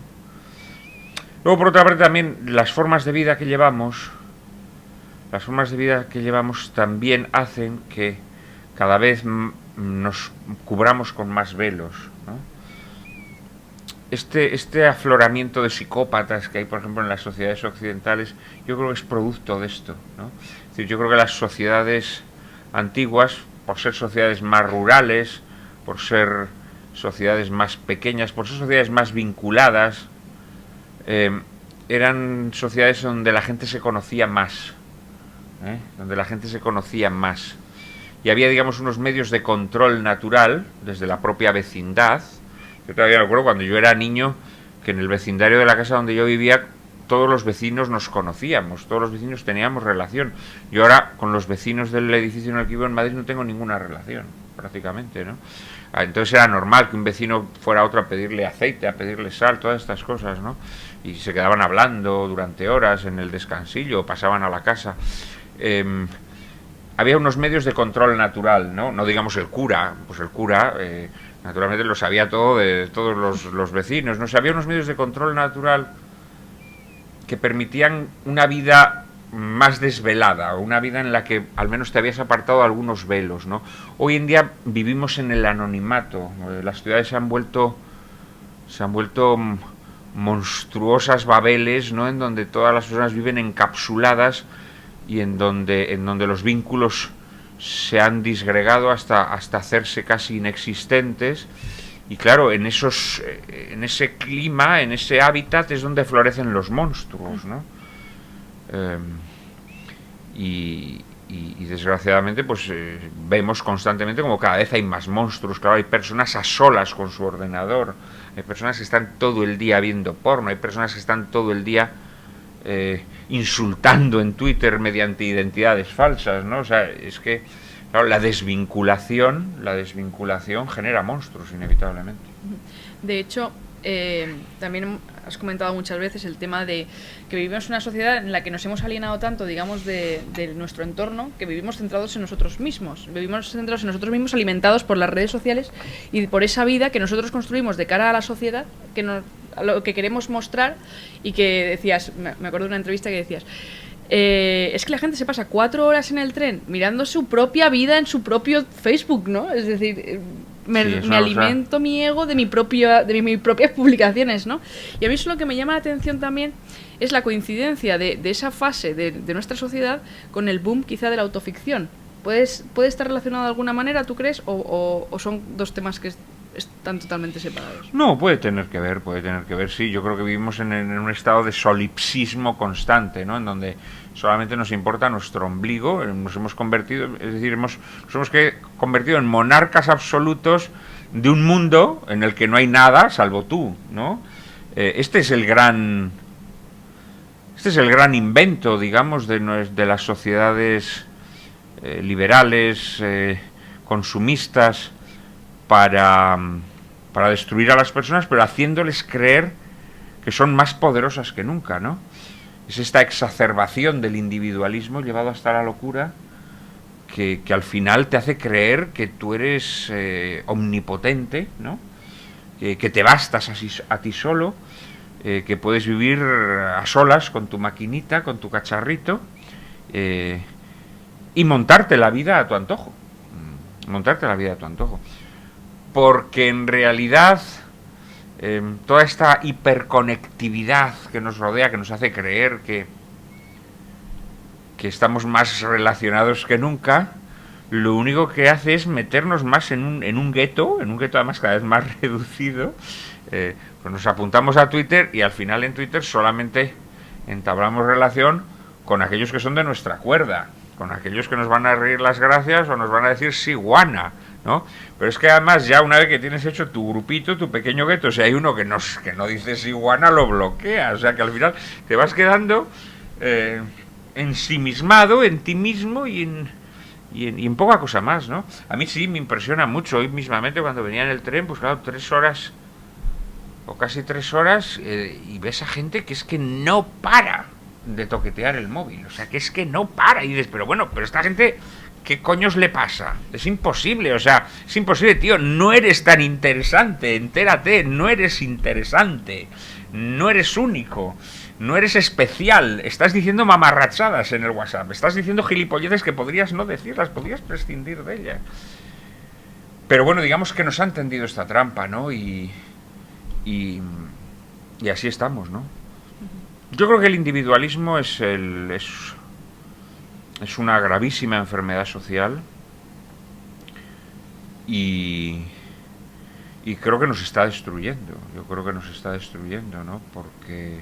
Luego, por otra parte, también las formas de vida que llevamos también hacen que cada vez nos cubramos con más velos, ¿no? Este afloramiento de psicópatas que hay, por ejemplo, en las sociedades occidentales, yo creo que es producto de esto, ¿no? Es decir, yo creo que las sociedades antiguas, por ser sociedades más rurales, por ser sociedades más pequeñas, por ser sociedades más vinculadas, eran sociedades donde la gente se conocía más, y había, digamos, unos medios de control natural desde la propia vecindad. Yo todavía recuerdo cuando yo era niño que en el vecindario de la casa donde yo vivía todos los vecinos nos conocíamos, todos los vecinos teníamos relación. Yo ahora con los vecinos del edificio en el que vivo en Madrid no tengo ninguna relación, prácticamente, ¿no? Entonces era normal que un vecino fuera a otro a pedirle aceite, a pedirle sal, todas estas cosas, ¿no? Y se quedaban hablando durante horas en el descansillo, pasaban a la casa. Había unos medios de control natural, ¿no? No digamos el cura, pues el cura naturalmente lo sabía todo de todos los vecinos, ¿no? O sea, había unos medios de control natural que permitían una vida más desvelada, una vida en la que al menos te habías apartado algunos velos, ¿no? Hoy en día vivimos en el anonimato, las ciudades se han vuelto monstruosas babeles, ¿no? En donde todas las personas viven encapsuladas y en donde los vínculos se han disgregado hasta hacerse casi inexistentes. Y claro, en ese clima, en ese hábitat es donde florecen los monstruos, ¿no? Y desgraciadamente pues vemos constantemente como cada vez hay más monstruos. Claro, hay personas a solas con su ordenador, hay personas que están todo el día viendo porno, hay personas que están todo el día insultando en Twitter mediante identidades falsas, ¿no? O sea, es que claro, la desvinculación genera monstruos inevitablemente. De hecho, también has comentado muchas veces el tema de que vivimos en una sociedad en la que nos hemos alienado tanto, digamos, de nuestro entorno, que vivimos centrados en nosotros mismos. Vivimos centrados en nosotros mismos, alimentados por las redes sociales y por esa vida que nosotros construimos de cara a la sociedad, a lo que queremos mostrar, y que decías, me acuerdo de una entrevista que decías, es que la gente se pasa 4 horas en el tren mirando su propia vida en su propio Facebook, ¿no? Es decir, me alimento mi ego de mis propias publicaciones, ¿no? Y a mí eso lo que me llama la atención también es la coincidencia de esa fase de nuestra sociedad con el boom quizá de la autoficción. ¿Puede estar relacionado de alguna manera, tú crees? ¿O son dos temas que están totalmente separados? No, puede tener que ver, sí. Yo creo que vivimos en un estado de solipsismo constante, ¿no? En donde solamente nos importa nuestro ombligo, nos hemos convertido, es decir, nos hemos convertido en monarcas absolutos de un mundo en el que no hay nada salvo tú, ¿no? Este es el gran invento, digamos, de las sociedades liberales, consumistas, para destruir a las personas, pero haciéndoles creer que son más poderosas que nunca, ¿no? Es esta exacerbación del individualismo llevado hasta la locura que al final te hace creer que tú eres omnipotente, ¿no? Que te bastas a ti solo, que puedes vivir a solas con tu maquinita, con tu cacharrito, y montarte la vida a tu antojo. Porque en realidad toda esta hiperconectividad que nos rodea, que nos hace creer que estamos más relacionados que nunca, lo único que hace es meternos más en un gueto además cada vez más reducido. Pues nos apuntamos a Twitter y al final en Twitter solamente entablamos relación con aquellos que son de nuestra cuerda, con aquellos que nos van a reír las gracias o nos van a decir sí, guana, ¿no? Pero es que además ya una vez que tienes hecho tu grupito, tu pequeño gueto, si hay uno que no dice sí, guana, lo bloquea. O sea que al final te vas quedando ensimismado en ti mismo y en poca cosa más, ¿no? A mí sí me impresiona mucho. Hoy mismamente cuando venía en el tren, pues claro, 3 horas o casi 3 horas, y ves a gente que es que no para de toquetear el móvil, o sea, que es que no para, y dices, pero esta gente, ¿qué coños le pasa? Es imposible, tío, no eres tan interesante, entérate, no eres interesante, no eres único, no eres especial, estás diciendo mamarrachadas en el WhatsApp, estás diciendo gilipolleces que podrías no decirlas, podrías prescindir de ellas. Pero bueno, digamos que nos han tendido esta trampa, ¿no? Y así estamos, ¿no? Yo creo que el individualismo es una gravísima enfermedad social y creo que nos está destruyendo. Yo creo que nos está destruyendo, ¿no? Porque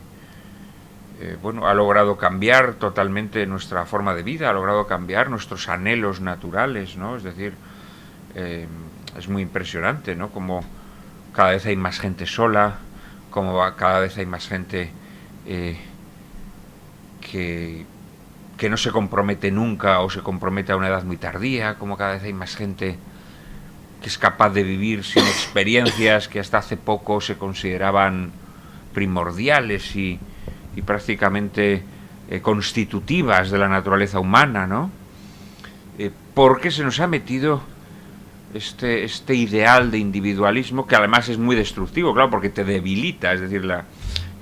ha logrado cambiar totalmente nuestra forma de vida, ha logrado cambiar nuestros anhelos naturales, ¿no? Es decir, es muy impresionante, ¿no? Como cada vez hay más gente sola, como cada vez hay más gente que no se compromete nunca o se compromete a una edad muy tardía, como cada vez hay más gente que es capaz de vivir sin experiencias que hasta hace poco se consideraban primordiales y prácticamente constitutivas de la naturaleza humana, ¿no? Porque se nos ha metido este ideal de individualismo que además es muy destructivo, claro, porque te debilita, es decir,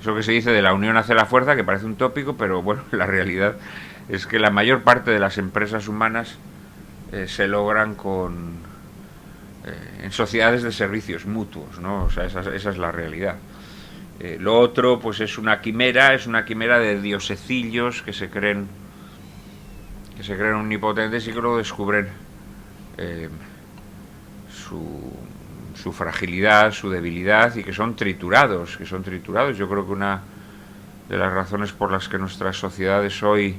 eso que se dice de la unión hace la fuerza, que parece un tópico, pero bueno, la realidad es que la mayor parte de las empresas humanas se logran en sociedades de servicios mutuos, ¿no? O sea, esa es la realidad. Lo otro, pues es una quimera de diosecillos que se creen omnipotentes y que luego descubren su fragilidad, su debilidad, y que son triturados. Yo creo que una de las razones por las que nuestras sociedades hoy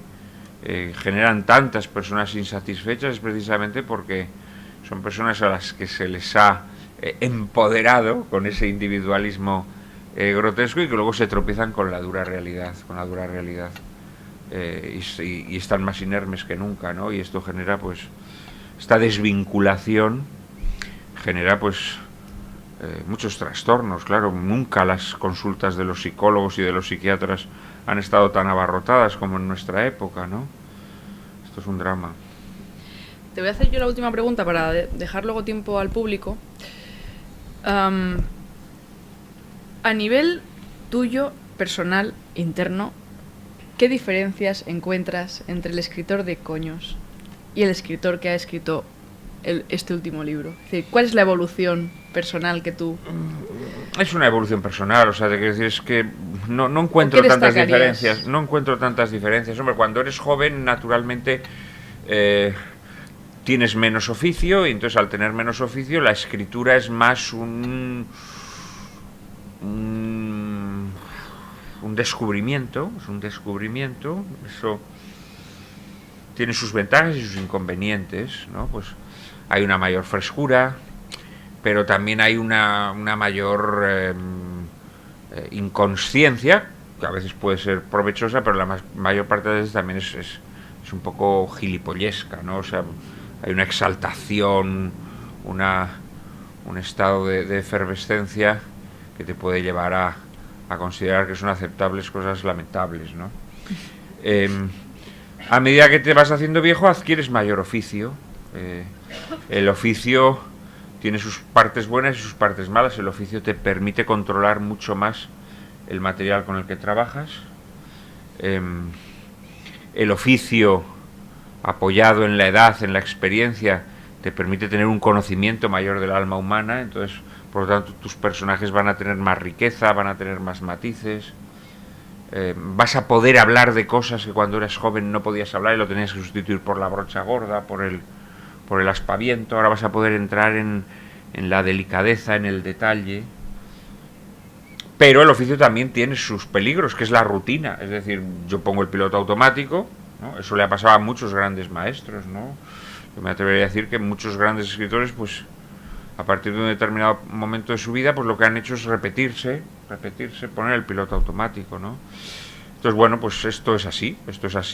generan tantas personas insatisfechas es precisamente porque son personas a las que se les ha empoderado con ese individualismo grotesco y que luego se tropiezan con la dura realidad, y están más inermes que nunca, ¿no? Y esto genera, pues, esta desvinculación genera, pues, muchos trastornos. Claro, nunca las consultas de los psicólogos y de los psiquiatras han estado tan abarrotadas como en nuestra época, ¿no? Esto es un drama. Te voy a hacer yo la última pregunta para dejar luego tiempo al público. A nivel tuyo, personal, interno, ¿qué diferencias encuentras entre el escritor de Coños y el escritor que ha escrito este último libro? Es decir, ¿cuál es la evolución personal que tú...? Es una evolución personal, o sea, te quiero decir, es que no encuentro tantas diferencias. Hombre, cuando eres joven, naturalmente, tienes menos oficio, y entonces al tener menos oficio la escritura es más un descubrimiento, es un descubrimiento. Eso tiene sus ventajas y sus inconvenientes, ¿no? Pues hay una mayor frescura, pero también hay una mayor inconsciencia, que a veces puede ser provechosa, pero la mayor parte de veces también es un poco gilipollesca, ¿no? O sea, hay una exaltación, un estado de efervescencia que te puede llevar a considerar que son aceptables cosas lamentables, ¿no? A medida que te vas haciendo viejo adquieres mayor oficio. El oficio tiene sus partes buenas y sus partes malas. El oficio te permite controlar mucho más el material con el que trabajas. El oficio, apoyado en la edad, en la experiencia, te permite tener un conocimiento mayor del alma humana. Entonces, por lo tanto, tus personajes van a tener más riqueza, van a tener más matices. Vas a poder hablar de cosas que cuando eras joven no podías hablar y lo tenías que sustituir por la brocha gorda, por el aspaviento. Ahora vas a poder entrar en la delicadeza, en el detalle. Pero el oficio también tiene sus peligros, que es la rutina. Es decir, yo pongo el piloto automático, ¿no? Eso le ha pasado a muchos grandes maestros, ¿no? Yo me atrevería a decir que muchos grandes escritores, pues a partir de un determinado momento de su vida, pues lo que han hecho es repetirse, poner el piloto automático, ¿no? Entonces, bueno, pues esto es así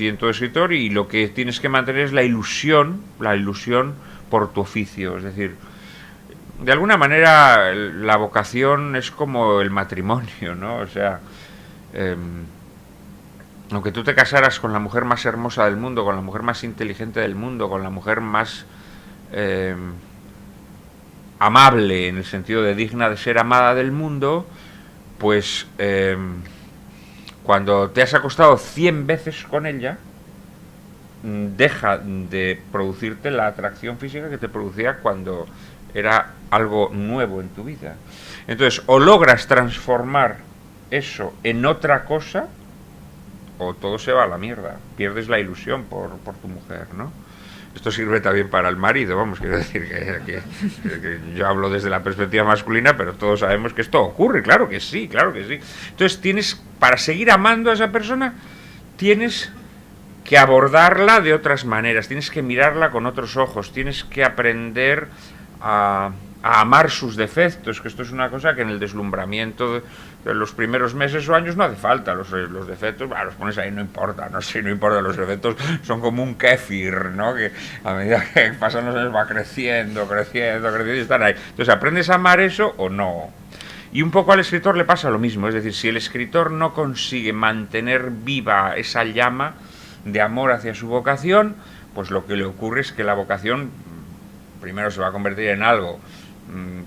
en todo escritor, y lo que tienes que mantener es la ilusión por tu oficio. Es decir, de alguna manera la vocación es como el matrimonio, ¿no? O sea, aunque tú te casaras con la mujer más hermosa del mundo, con la mujer más inteligente del mundo, con la mujer más amable, en el sentido de digna de ser amada del mundo, pues cuando te has acostado 100 veces con ella, deja de producirte la atracción física que te producía cuando era algo nuevo en tu vida. Entonces, o logras transformar eso en otra cosa, o todo se va a la mierda. Pierdes la ilusión por tu mujer, ¿no? Esto sirve también para el marido, vamos, quiero decir que yo hablo desde la perspectiva masculina, pero todos sabemos que esto ocurre, claro que sí, claro que sí. Entonces para seguir amando a esa persona, tienes que abordarla de otras maneras, tienes que mirarla con otros ojos, tienes que aprender a amar sus defectos, que esto es una cosa que en el deslumbramiento de los primeros meses o años no hace falta. Los defectos, los pones ahí, no importa, no importa, los defectos son como un kéfir, ¿no? Que a medida que pasan los años va creciendo y están ahí. Entonces, ¿aprendes a amar eso o no? Y un poco al escritor le pasa lo mismo, es decir, si el escritor no consigue mantener viva esa llama de amor hacia su vocación, pues lo que le ocurre es que la vocación primero se va a convertir en algo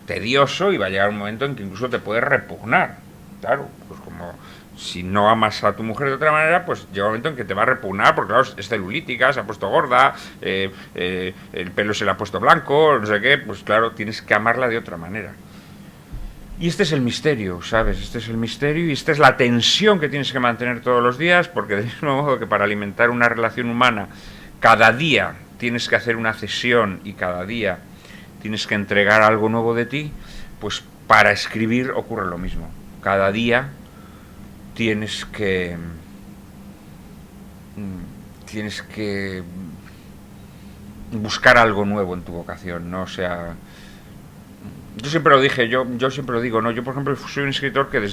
tedioso, y va a llegar un momento en que incluso te puede repugnar. Claro, pues como si no amas a tu mujer de otra manera, pues llega un momento en que te va a repugnar, porque claro, es celulítica, se ha puesto gorda, el pelo se le ha puesto blanco, no sé qué, pues claro, tienes que amarla de otra manera. Y este es el misterio, ¿sabes? Este es el misterio, y esta es la tensión que tienes que mantener todos los días, porque del mismo modo que para alimentar una relación humana, cada día tienes que hacer una cesión y cada día tienes que entregar algo nuevo de ti, pues para escribir ocurre lo mismo. Cada día tienes que buscar algo nuevo en tu vocación, ¿no? O sea, yo siempre lo dije, yo siempre lo digo, ¿no? Yo, por ejemplo, soy un escritor que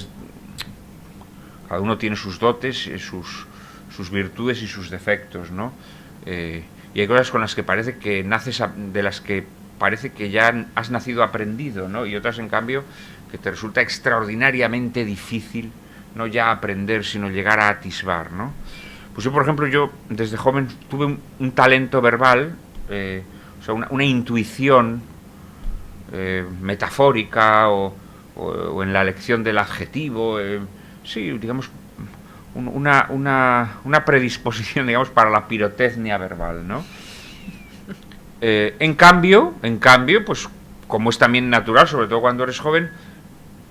cada uno tiene sus dotes, sus virtudes y sus defectos, ¿no? Y hay cosas con las que parece que de las que parece que ya has nacido aprendido, ¿no? Y otras, en cambio, que te resulta extraordinariamente difícil no ya aprender, sino llegar a atisbar, ¿no? Pues yo, por ejemplo, desde joven tuve un talento verbal, o sea, una intuición metafórica o en la elección del adjetivo, sí, digamos, una predisposición, digamos, para la pirotecnia verbal, ¿no? En cambio, pues como es también natural, sobre todo cuando eres joven,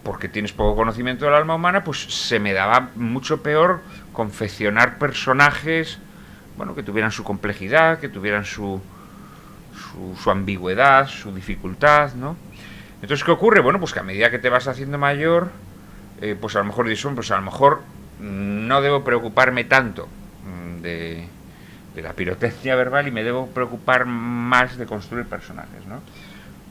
porque tienes poco conocimiento del alma humana, pues se me daba mucho peor confeccionar personajes, bueno, que tuvieran su complejidad, que tuvieran su ambigüedad, su dificultad, ¿no? Entonces, ¿qué ocurre? Bueno, pues que a medida que te vas haciendo mayor, pues a lo mejor dices, pues a lo mejor no debo preocuparme tanto de la pirotecnia verbal y me debo preocupar más de construir personajes, ¿no?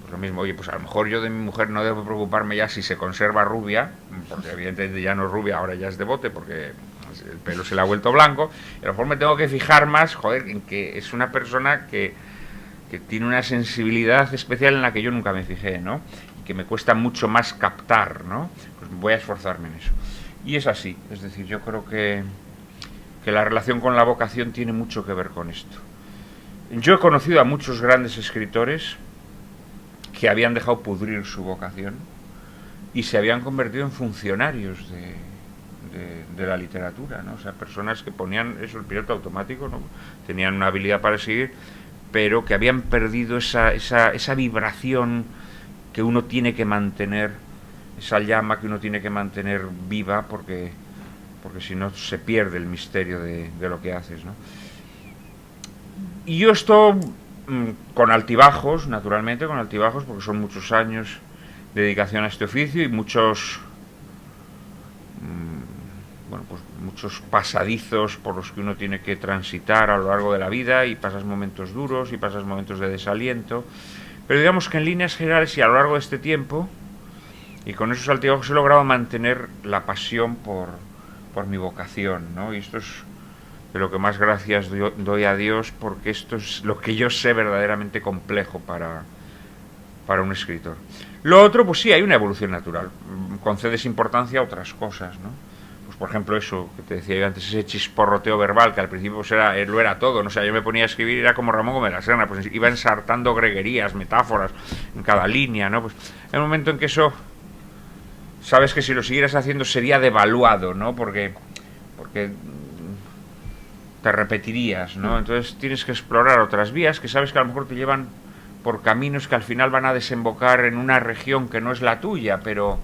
Pues lo mismo, oye, pues a lo mejor yo de mi mujer no debo preocuparme ya si se conserva rubia, porque evidentemente ya no es rubia, ahora ya es de bote, porque el pelo se le ha vuelto blanco, y a lo mejor me tengo que fijar más, joder, en que es una persona que tiene una sensibilidad especial en la que yo nunca me fijé, ¿no? Y que me cuesta mucho más captar, ¿no? Pues voy a esforzarme en eso. Y es así, es decir, yo creo que la relación con la vocación tiene mucho que ver con esto. Yo he conocido a muchos grandes escritores que habían dejado pudrir su vocación y se habían convertido en funcionarios de la literatura, ¿no? O sea, personas que ponían eso, el piloto automático, ¿no? Tenían una habilidad para seguir, pero que habían perdido esa vibración que uno tiene que mantener, esa llama que uno tiene que mantener viva, porque si no se pierde el misterio de lo que haces, ¿no? Y yo esto con altibajos, naturalmente, con altibajos, porque son muchos años de dedicación a este oficio y muchos muchos pasadizos por los que uno tiene que transitar a lo largo de la vida, y pasas momentos duros y pasas momentos de desaliento, pero digamos que en líneas generales y a lo largo de este tiempo y con esos altibajos he logrado mantener la pasión por mi vocación, ¿no? Y esto es de lo que más gracias doy a Dios, porque esto es lo que yo sé verdaderamente complejo para un escritor. Lo otro, pues sí, hay una evolución natural, concedes importancia a otras cosas, ¿no? Pues por ejemplo eso que te decía yo antes, ese chisporroteo verbal que al principio pues lo era todo, ¿no? O sea, yo me ponía a escribir y era como Ramón Gómez de la Serna, pues iba ensartando greguerías, metáforas en cada línea, ¿no? Pues hay un momento en que eso, sabes que si lo siguieras haciendo sería devaluado, ¿no? Porque te repetirías, ¿no? Entonces tienes que explorar otras vías que sabes que a lo mejor te llevan por caminos que al final van a desembocar en una región que no es la tuya, pero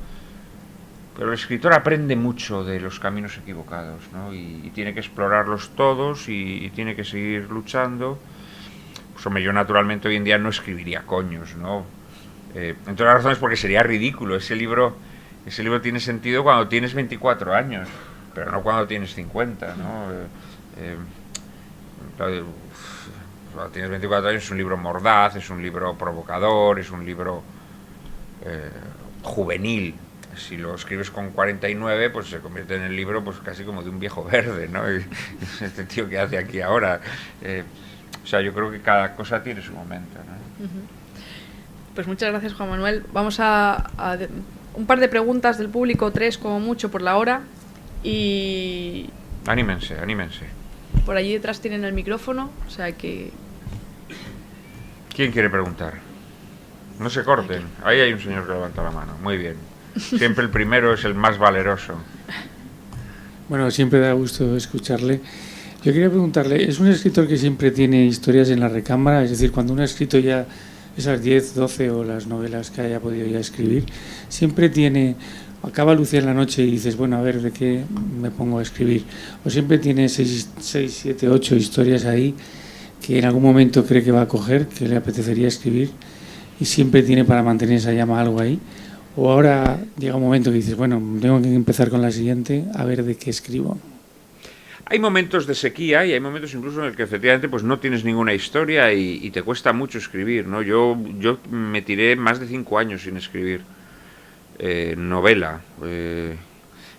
el escritor aprende mucho de los caminos equivocados, ¿no? Y tiene que explorarlos todos y tiene que seguir luchando. Pues hombre, yo naturalmente hoy en día no escribiría coños, ¿no? Entre las razones porque sería ridículo. Ese libro tiene sentido cuando tienes 24 años, pero no cuando tienes 50, ¿no? Cuando tienes 24 años es un libro mordaz, es un libro provocador, es un libro juvenil. Si lo escribes con 49, pues se convierte en el libro pues casi como de un viejo verde, ¿no? Este tío que hace aquí ahora. O sea, yo creo que cada cosa tiene su momento, ¿no? Pues muchas gracias, Juan Manuel. Vamos a un par de preguntas del público, 3 como mucho por la hora. Y Anímense. por allí detrás tienen el micrófono, o sea que... ¿Quién quiere preguntar? No se corten. Ahí hay un señor que levanta la mano. Muy bien. Siempre el primero es el más valeroso. Bueno, siempre da gusto escucharle. Yo quería preguntarle, ¿es un escritor que siempre tiene historias en la recámara? Es decir, cuando uno ha escrito ya esas 10, 12 o las novelas que haya podido ya escribir, siempre tiene... Acaba Lucía en la noche y dices, bueno, a ver, ¿de qué me pongo a escribir? O siempre tiene 6, 7, 8 historias ahí que en algún momento cree que va a coger, que le apetecería escribir, y siempre tiene para mantener esa llama algo ahí. O ahora llega un momento que dices, bueno, tengo que empezar con la siguiente, a ver de qué escribo. Hay momentos de sequía y hay momentos incluso en el que efectivamente pues no tienes ninguna historia y te cuesta mucho escribir, ¿no? Yo me tiré más de 5 años sin escribir novela. Que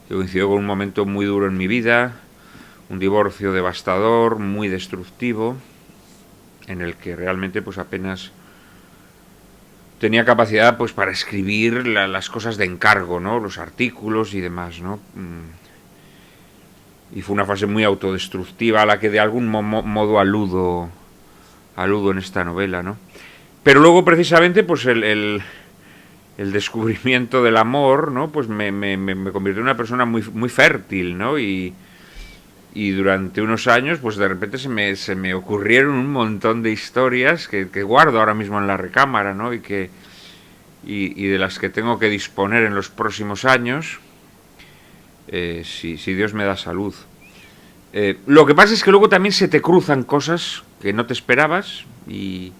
coincidió con un momento muy duro en mi vida, un divorcio devastador, muy destructivo, en el que realmente pues apenas tenía capacidad pues para escribir las cosas de encargo, ¿no? Los artículos y demás, ¿no? Y fue una fase muy autodestructiva a la que de algún modo aludo en esta novela, ¿no? Pero luego precisamente pues el descubrimiento del amor, ¿no? Pues me convirtió en una persona muy fértil, ¿no? Y durante unos años pues de repente se me ocurrieron un montón de historias que guardo ahora mismo en la recámara, ¿no? Y de las que tengo que disponer en los próximos años, si Dios me da salud. Lo que pasa es que luego también se te cruzan cosas que no te esperabas y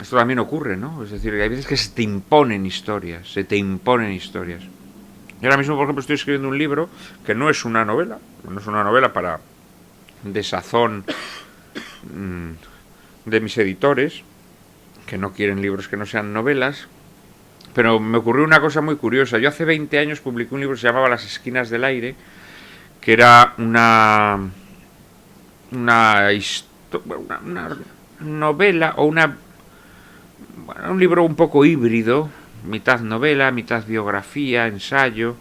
esto también ocurre, ¿no? Es decir, hay veces que se te imponen historias, se te imponen historias. Yo ahora mismo, por ejemplo, estoy escribiendo un libro que no es una novela, no es una novela para desazón de mis editores, que no quieren libros que no sean novelas, pero me ocurrió una cosa muy curiosa. Yo hace 20 años publiqué un libro que se llamaba Las esquinas del aire, que era una novela o un libro un poco híbrido, mitad novela, mitad biografía, ensayo,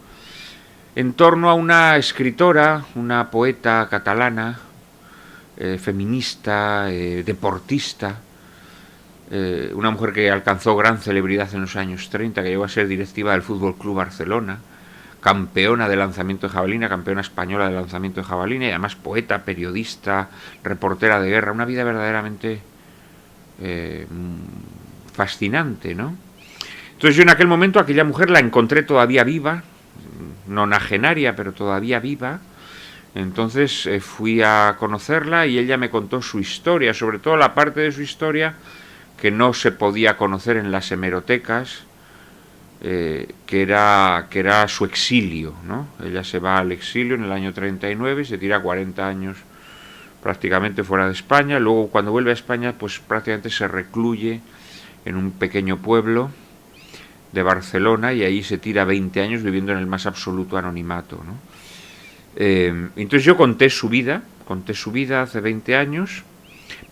en torno a una escritora, una poeta catalana, feminista, deportista, una mujer que alcanzó gran celebridad en los años 30, que llegó a ser directiva del Fútbol Club Barcelona, campeona de lanzamiento de jabalina, campeona española de lanzamiento de jabalina, y además poeta, periodista, reportera de guerra, una vida verdaderamente fascinante, ¿no? Entonces yo en aquel momento aquella mujer la encontré todavía viva, nonagenaria, pero todavía viva. Entonces fui a conocerla y ella me contó su historia, sobre todo la parte de su historia que no se podía conocer en las hemerotecas, que era su exilio, ¿no? Ella se va al exilio en el año 39 y se tira 40 años prácticamente fuera de España. Luego cuando vuelve a España pues prácticamente se recluye en un pequeño pueblo de Barcelona y ahí se tira 20 años viviendo en el más absoluto anonimato, ¿no? Entonces yo conté su vida hace 20 años,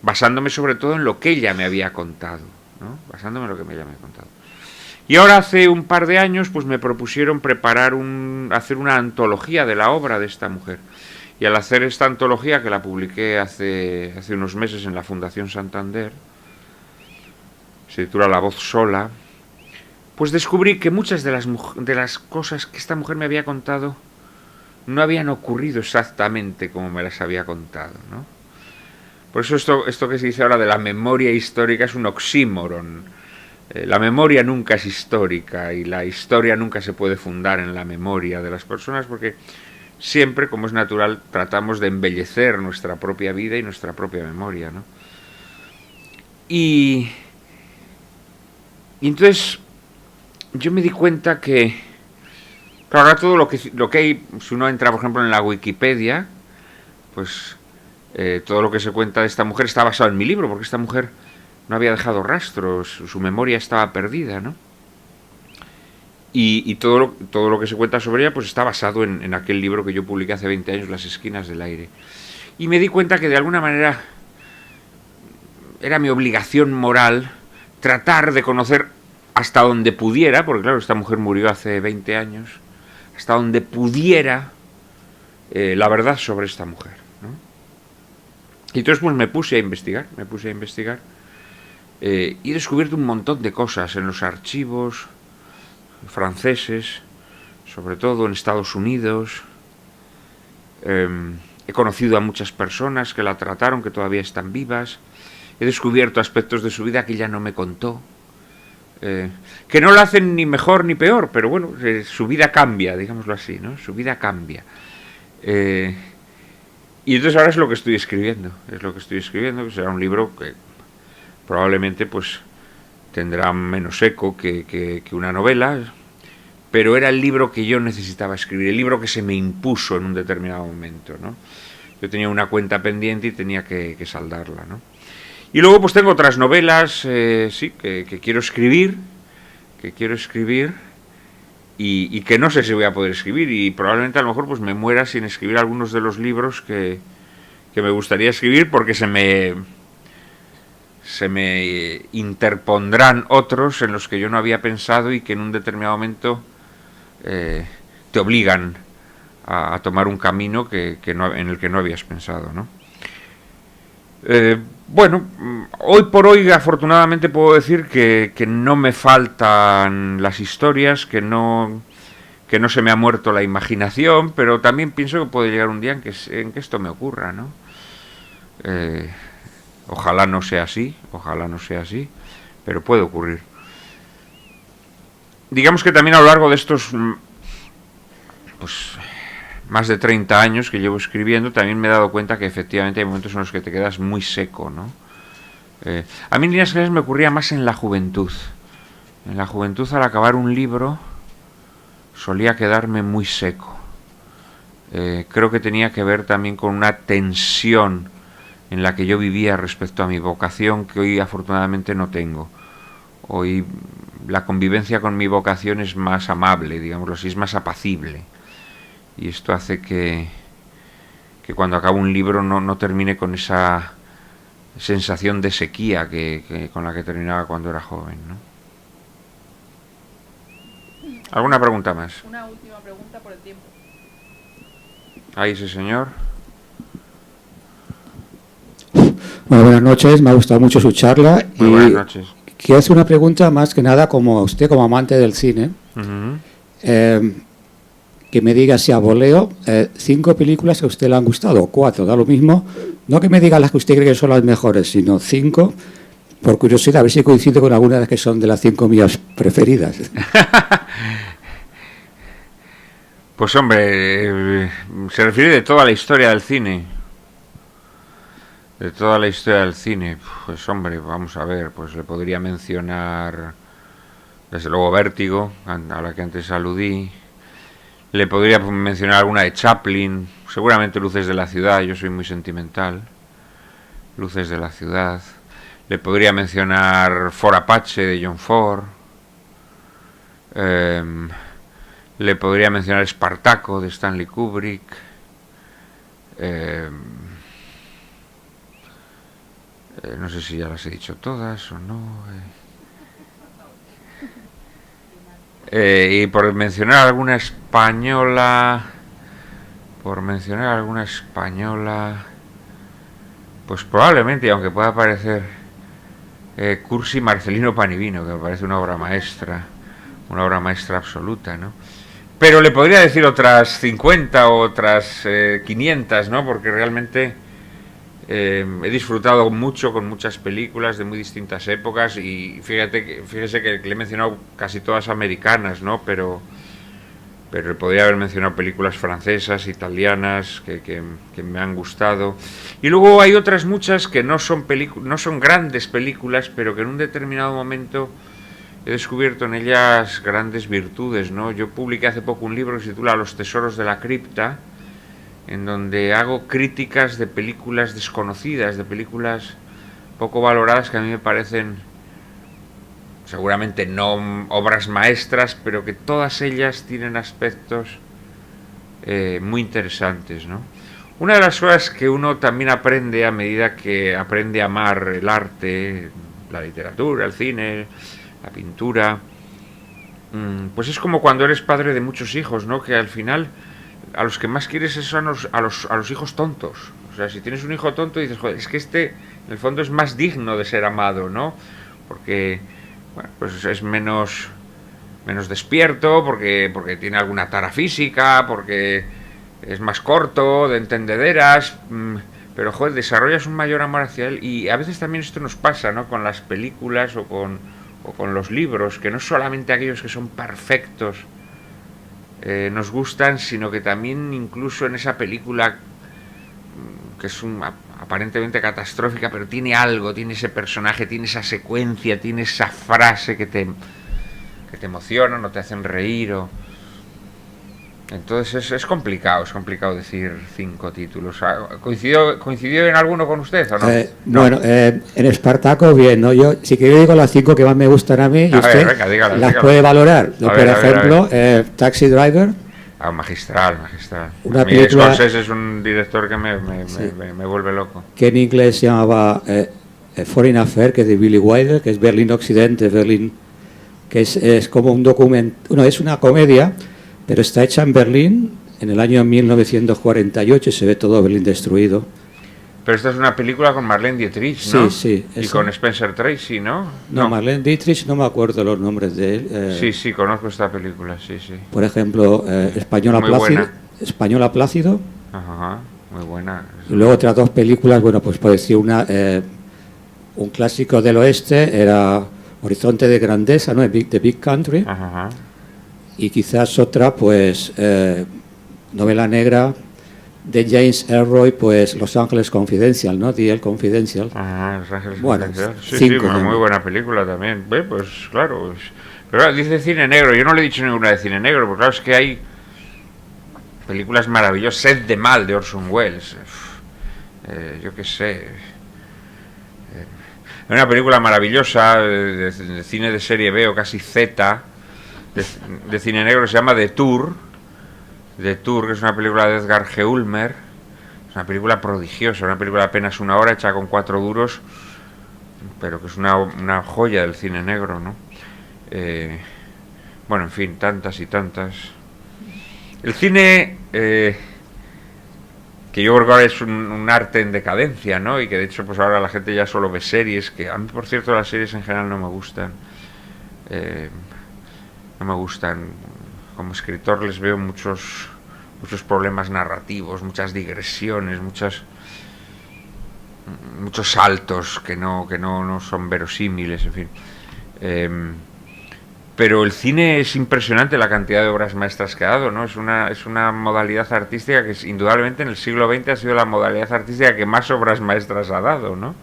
basándome sobre todo en lo que ella me había contado, ¿no? Basándome en lo que ella me había contado. Y ahora hace un par de años pues me propusieron hacer una antología de la obra de esta mujer. Y al hacer esta antología, que la publiqué hace unos meses en la Fundación Santander, se titula La voz sola, pues descubrí que muchas de las cosas que esta mujer me había contado no habían ocurrido exactamente como me las había contado, ¿no? Por eso esto que se dice ahora de la memoria histórica es un oxímoron. La memoria nunca es histórica y la historia nunca se puede fundar en la memoria de las personas, porque siempre, como es natural, tratamos de embellecer nuestra propia vida y nuestra propia memoria, ¿no? Y entonces yo me di cuenta que, claro, ahora todo lo que hay, si uno entra, por ejemplo, en la Wikipedia, pues todo lo que se cuenta de esta mujer está basado en mi libro, porque esta mujer no había dejado rastros, su memoria estaba perdida, ¿no? Y todo lo que se cuenta sobre ella pues está basado en aquel libro que yo publiqué hace 20 años, Las esquinas del aire. Y me di cuenta que de alguna manera era mi obligación moral tratar de conocer hasta donde pudiera, porque claro, esta mujer murió hace 20 años, hasta donde pudiera la verdad sobre esta mujer, ¿no? Y entonces pues me puse a investigar, y he descubierto un montón de cosas en los archivos franceses, sobre todo en Estados Unidos. He conocido a muchas personas que la trataron, que todavía están vivas. He descubierto aspectos de su vida que ella no me contó, que no la hacen ni mejor ni peor, pero bueno, su vida cambia, digámoslo así, ¿no? Su vida cambia. Y entonces ahora es lo que estoy escribiendo, que será un libro que probablemente pues tendrá menos eco que una novela, pero era el libro que yo necesitaba escribir, el libro que se me impuso en un determinado momento, ¿no? Yo tenía una cuenta pendiente y tenía que saldarla, ¿no? Y luego pues tengo otras novelas, sí, que quiero escribir, y que no sé si voy a poder escribir, y probablemente a lo mejor pues me muera sin escribir algunos de los libros que me gustaría escribir, porque se me interpondrán otros en los que yo no había pensado y que en un determinado momento te obligan a tomar un camino en el que no habías pensado, ¿no? Bueno, hoy por hoy afortunadamente puedo decir que no me faltan las historias, que no se me ha muerto la imaginación, pero también pienso que puede llegar un día en que esto me ocurra, ¿no? Ojalá no sea así, pero puede ocurrir. Digamos que también a lo largo de estos pues más de 30 años que llevo escribiendo, también me he dado cuenta que efectivamente hay momentos en los que te quedas muy seco, ¿no? A mí en líneas generales me ocurría más en la juventud. En la juventud, al acabar un libro, solía quedarme muy seco. Creo que tenía que ver también con una tensión en la que yo vivía respecto a mi vocación, que hoy afortunadamente no tengo. Hoy la convivencia con mi vocación es más amable, digámoslo así, es más apacible. Y esto hace que cuando acabo un libro no termine con esa sensación de sequía con la que terminaba cuando era joven, ¿no? ¿Alguna pregunta más? Una última pregunta por el tiempo. Ahí ese señor. Bueno, buenas noches, me ha gustado mucho su charla. Muy buenas noches. Quiero hacer una pregunta más que nada como usted, como amante del cine. Que me diga si a voleo 5 películas que a usted le han gustado, o 4, da lo mismo. No que me diga las que usted cree que son las mejores, sino 5, por curiosidad, a ver si coincide con alguna de las que son de las 5 mías preferidas. Pues hombre, se refiere de toda la historia del cine. De toda la historia del cine. Pues hombre, vamos a ver, pues le podría mencionar, desde luego, Vértigo, a la que antes aludí. Le podría mencionar alguna de Chaplin, seguramente Luces de la ciudad, yo soy muy sentimental. Luces de la ciudad. Le podría mencionar Fort Apache de John Ford. Le podría mencionar Espartaco de Stanley Kubrick. No sé si ya las he dicho todas o no. Y por mencionar alguna española, pues probablemente, aunque pueda parecer Cursi, Marcelino Panivino, que me parece una obra maestra absoluta, ¿no? Pero le podría decir otras 50 o otras 500, ¿no? Porque realmente he disfrutado mucho con muchas películas de muy distintas épocas y fíjese que le he mencionado casi todas americanas, ¿no? Pero podría haber mencionado películas francesas, italianas, que me han gustado. Y luego hay otras muchas que no son grandes películas, pero que en un determinado momento he descubierto en ellas grandes virtudes, ¿no? Yo publiqué hace poco un libro que se titula Los tesoros de la cripta, en donde hago críticas de películas desconocidas, de películas poco valoradas, que a mí me parecen seguramente no obras maestras, pero que todas ellas tienen aspectos muy interesantes, ¿no? Una de las cosas que uno también aprende a medida que aprende a amar el arte, la literatura, el cine, la pintura, pues es como cuando eres padre de muchos hijos, ¿no? Que al final a los que más quieres son a los hijos tontos. O sea, si tienes un hijo tonto dices, joder, es que en el fondo es más digno de ser amado, ¿no? Porque, bueno, pues es menos despierto, porque tiene alguna tara física, porque es más corto, de entendederas, pero, joder, desarrollas un mayor amor hacia él. Y a veces también esto nos pasa, ¿no? Con las películas o con los libros, que no solamente aquellos que son perfectos nos gustan, sino que también incluso en esa película que es aparentemente catastrófica, pero tiene algo, tiene ese personaje, tiene esa secuencia, tiene esa frase que te emocionan o te hacen reír. Entonces es complicado decir 5 títulos. ¿Coincidió en alguno con usted o no? No. Bueno, en Espartaco bien, ¿no? Yo si quiero digo las 5 que más me gustan a mí y usted las puede valorar. Por ejemplo, Taxi Driver. Magistral. Una película, Scorsese es un director que me vuelve loco. Que en inglés se llamaba Foreign Affair, que es de Billy Wilder, que es Berlín Occidente, que es como un documento, es una comedia, pero está hecha en Berlín en el año 1948 y se ve todo Berlín destruido. Pero esta es una película con Marlene Dietrich, ¿no? Sí. Y con Spencer Tracy, ¿no? No, Marlene Dietrich no me acuerdo los nombres de él. Sí, conozco esta película, sí. Por ejemplo, Española Plácido. Ajá, muy buena. Y luego otras 2 películas, bueno, pues por decir un clásico del oeste era Horizonte de Grandeza, ¿no? The Big Country. Ajá. Y quizás otra, pues, novela negra, de James Ellroy, pues Los Ángeles Confidential, ¿no? The Confidential. Ah, Los Ángeles Bueno, Confidential. Sí, 5, sí, muy buena película también. Pues claro. Pero claro, dice cine negro. Yo no le he dicho ninguna de cine negro, porque claro, es que hay películas maravillosas. Sed de Mal, de Orson Welles. Yo qué sé. Hay una película maravillosa de cine de serie B o casi Z, de cine negro, que se llama The Tour, que es una película de Edgar G. Ulmer. Es una película prodigiosa, una película de apenas 1 hora, hecha con 4 duros, pero que es una joya del cine negro, ¿no? Bueno, en fin, tantas y tantas. El cine, que yo creo que ahora es un arte en decadencia, ¿no? Y que de hecho pues ahora la gente ya solo ve series, que a mí por cierto las series en general no me gustan. No me gustan. Como escritor les veo muchos problemas narrativos, muchas digresiones, muchos saltos que no son verosímiles, en fin. Pero el cine es impresionante la cantidad de obras maestras que ha dado, ¿no? Es una modalidad artística que indudablemente en el siglo XX ha sido la modalidad artística que más obras maestras ha dado, ¿no?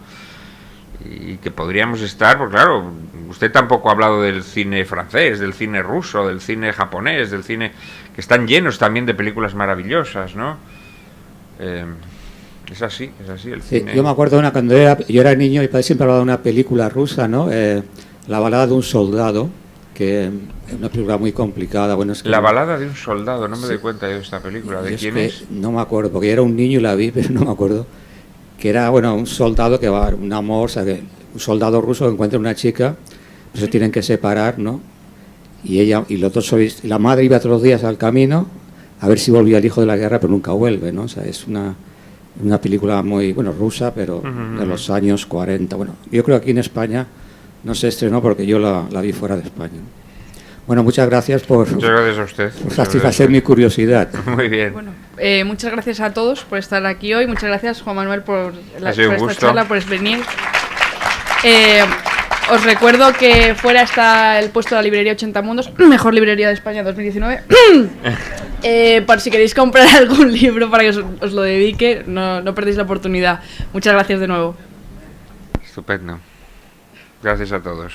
Y que podríamos estar, pues claro, usted tampoco ha hablado del cine francés, del cine ruso, del cine japonés, del cine que están llenos también de películas maravillosas, ¿no? Es así, el sí, cine. Yo me acuerdo cuando yo era niño, mi padre siempre hablaba de una película rusa, ¿no? La balada de un soldado, que es una película muy complicada. Bueno, es que La balada de un soldado, no me doy cuenta yo de esta película. ¿De quién es? No me acuerdo, porque yo era un niño y la vi, pero no me acuerdo. Que era, bueno, un soldado que va, un amor, o sea, que un soldado ruso que encuentra una chica, pues se tienen que separar, ¿no? Y la madre iba todos los días al camino a ver si volvía el hijo de la guerra, pero nunca vuelve, ¿no? O sea, es una película muy, bueno, rusa, pero de los años 40. Bueno, yo creo que aquí en España no se estrenó porque yo la vi fuera de España. Bueno, muchas gracias por satisfacer mi curiosidad. Muy bien. Bueno, muchas gracias a todos por estar aquí hoy. Muchas gracias, Juan Manuel, por esta charla, por venir. Os recuerdo que fuera está el puesto de la librería 80 Mundos, mejor librería de España 2019. Por si queréis comprar algún libro para que os lo dedique, no perdéis la oportunidad. Muchas gracias de nuevo. Estupendo. Gracias a todos.